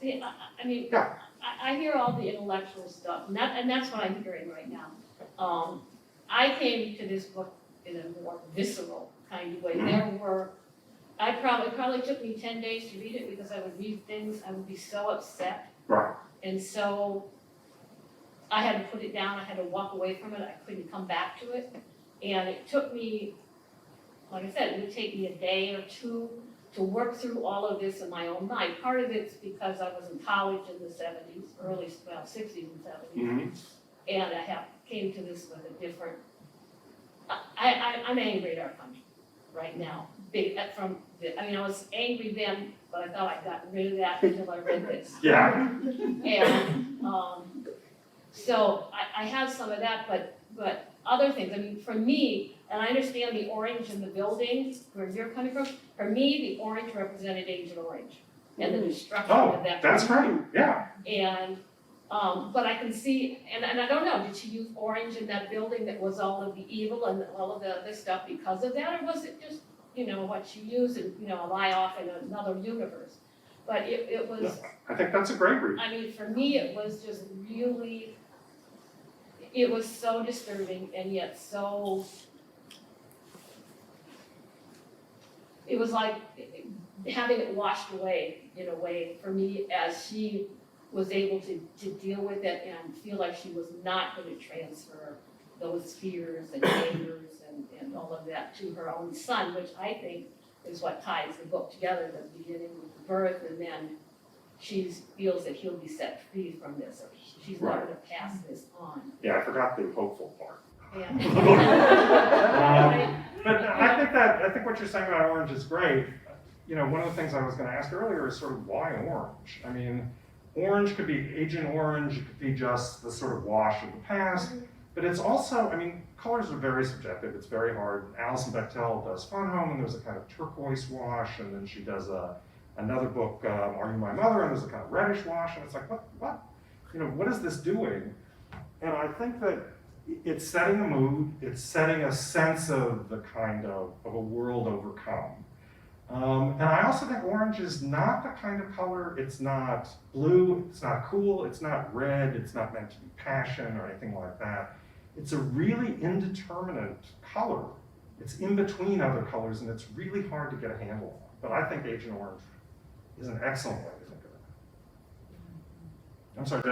Speaker 11: See, I mean,
Speaker 2: Yeah.
Speaker 11: I hear all the intellectual stuff, and that's what I'm hearing right now. I came to this book in a more visceral kind of way. It probably took me 10 days to read it because I would read things, I would be so upset.
Speaker 2: Right.
Speaker 11: And so I had to put it down, I had to walk away from it, I couldn't come back to it. And it took me, like I said, it would take me a day or two to work through all of this in my own mind. Part of it's because I was in college in the 70s, 60s and 70s.
Speaker 2: Mm-hmm.
Speaker 11: And I came to this with a different, I'm angry at our country. right now. Big, I was angry then, but I thought I got rid of that until I read this.
Speaker 2: Yeah,
Speaker 11: And, so I have some of that, but other things, I mean, for me, and I understand the orange in the building, where you're coming from, for me, the orange represented Agent Orange and the destruction
Speaker 2: oh,
Speaker 11: of that.
Speaker 2: that's great, yeah.
Speaker 11: And, but I can see, and I don't know, did she use orange in that building that was all of the evil and all of the other stuff because of that, or was it just, what she used and, a lie off in another universe? But it was,
Speaker 2: I think that's a great read.
Speaker 11: I mean, for me, it was just really, it was so disturbing and yet so, it was like having it washed away in a way for me as she was able to deal with it and feel like she was not going to transfer those fears and angers and all of that to her own son, which I think is what ties the book together, the beginning with the birth, and then she feels that he'll be set free from this, or she's not going to pass this on.
Speaker 2: Yeah, I forgot the hopeful part.
Speaker 11: Yeah.
Speaker 2: But I think what you're saying about orange is great. One of the things I was going to ask earlier is sort of why orange? I mean, orange could be Agent Orange, it could be just the sort of wash of the past, but it's also, I mean, colors are very subjective, it's very hard. Alison Bechtel does Fun Home, and there's a kind of turquoise wash, and then she does another book, Are You My Mother, and there's a kind of reddish wash, and it's like, what? What is this doing? And I think that it's setting a mood, it's setting a sense of the kind of a world overcome. And I also think orange is not the kind of color, it's not blue, it's not cool, it's not red, it's not meant to be passion or anything like that. It's a really indeterminate color. It's in between other colors and it's really hard to get a handle on. But I think Agent Orange is an excellent way to think of it. I'm sorry,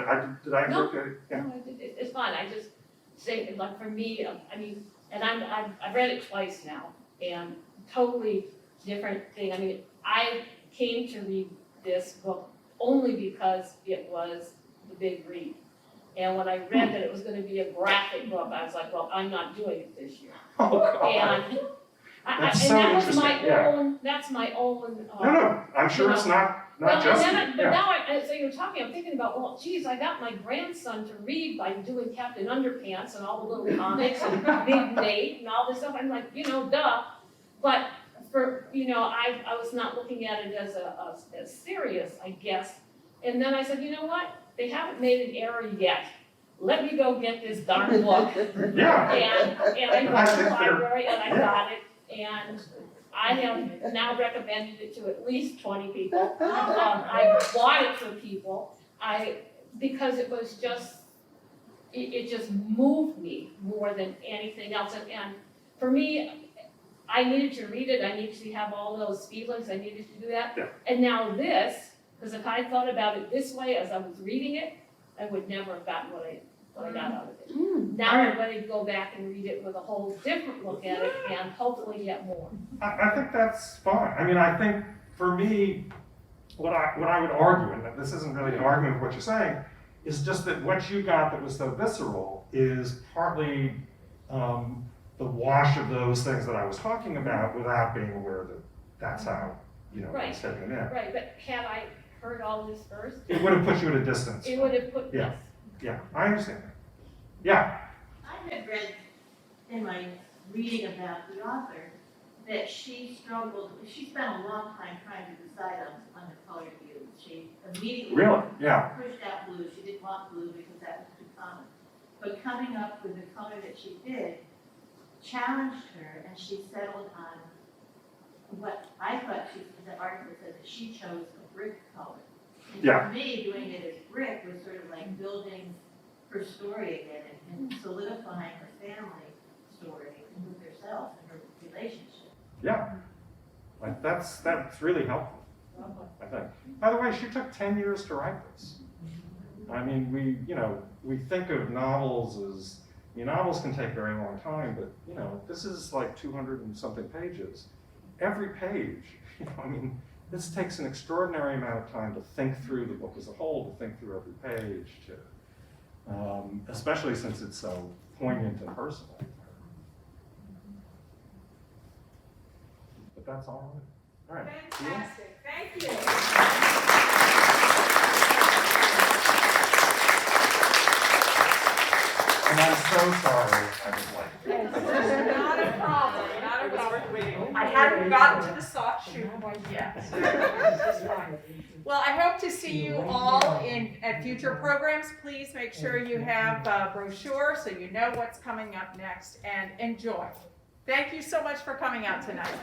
Speaker 2: did I interrupt you? Yeah.
Speaker 11: No, it's fine, I just say, like, for me, I mean, and I've read it twice now, and totally different thing. I mean, I came to read this book only because it was the big read. And when I read that it was going to be a graphic book, I was like, well, I'm not doing it this year.
Speaker 2: Oh, God.
Speaker 11: And
Speaker 2: That's
Speaker 11: and
Speaker 2: so
Speaker 11: that was
Speaker 2: interesting,
Speaker 11: my
Speaker 2: yeah.
Speaker 11: own, that's my own.
Speaker 2: No, I'm sure it's not
Speaker 11: Well,
Speaker 2: just
Speaker 11: and
Speaker 2: you.
Speaker 11: then, but
Speaker 2: Yeah.
Speaker 11: now, so you're talking, I'm thinking about, well, geez, I got my grandson to read by doing Captain Underpants and all the little comics and Big Nate and all this stuff. I'm like, duh. But for, I was not looking at it as serious, I guess. And then I said, you know what? They haven't made an error yet. Let me go get this darn book.
Speaker 2: Yeah.
Speaker 11: And I went to the library and I got it. And I have now recommended it to at least 20 people. I bought it for people. Because it was just, it just moved me more than anything else. And for me, I needed to read it. I needed to have all those feelings. I needed to do that.
Speaker 2: Yeah.
Speaker 11: And now this, because if I thought about it this way as I was reading it, I would never have gotten what I got out of it. Now I'm ready to go back and read it with a whole different look at it and hopefully get more.
Speaker 2: I think that's fine. I mean, I think for me, what I would argue, and this isn't really an argument with what you're saying, is just that what you got that was so visceral is partly the wash of those things that I was talking about without being aware that that's how, I was taking it in.
Speaker 11: Right, but had I heard all this first,
Speaker 2: It would have put you at a distance.
Speaker 11: it would have put
Speaker 2: Yeah.
Speaker 11: this.
Speaker 2: Yeah, I understand that. Yeah,
Speaker 12: I had read in my reading about the author that she spent a long time trying to decide on the color to use. She immediately
Speaker 2: really, yeah.
Speaker 12: pushed out blue. She didn't want blue because that was too common. But coming up with the color that she did challenged her, and she settled on what I thought the article said that she chose a brick color. And
Speaker 2: Yeah.
Speaker 12: for me, doing it as brick was sort of like building her story again and solidifying her family story and with herself and her relationship.
Speaker 2: Yeah, like that's really helpful, I think. By the way, she took 10 years to write this. I mean, we think of novels as, novels can take a very long time, but this is like 200 and something pages. Every page, this takes an extraordinary amount of time to think through the book as a whole, to think through every page, especially since it's so poignant and personal. but that's all right. All right.
Speaker 1: Fantastic, thank you.
Speaker 2: And I'm so sorry I was late.
Speaker 1: Not a problem, not a problem. I hadn't gotten to the soft shoe point yet. Well, I hope to see you all at future programs. Please make sure you have a brochure so you know what's coming up next, and enjoy. Thank you so much for coming out tonight.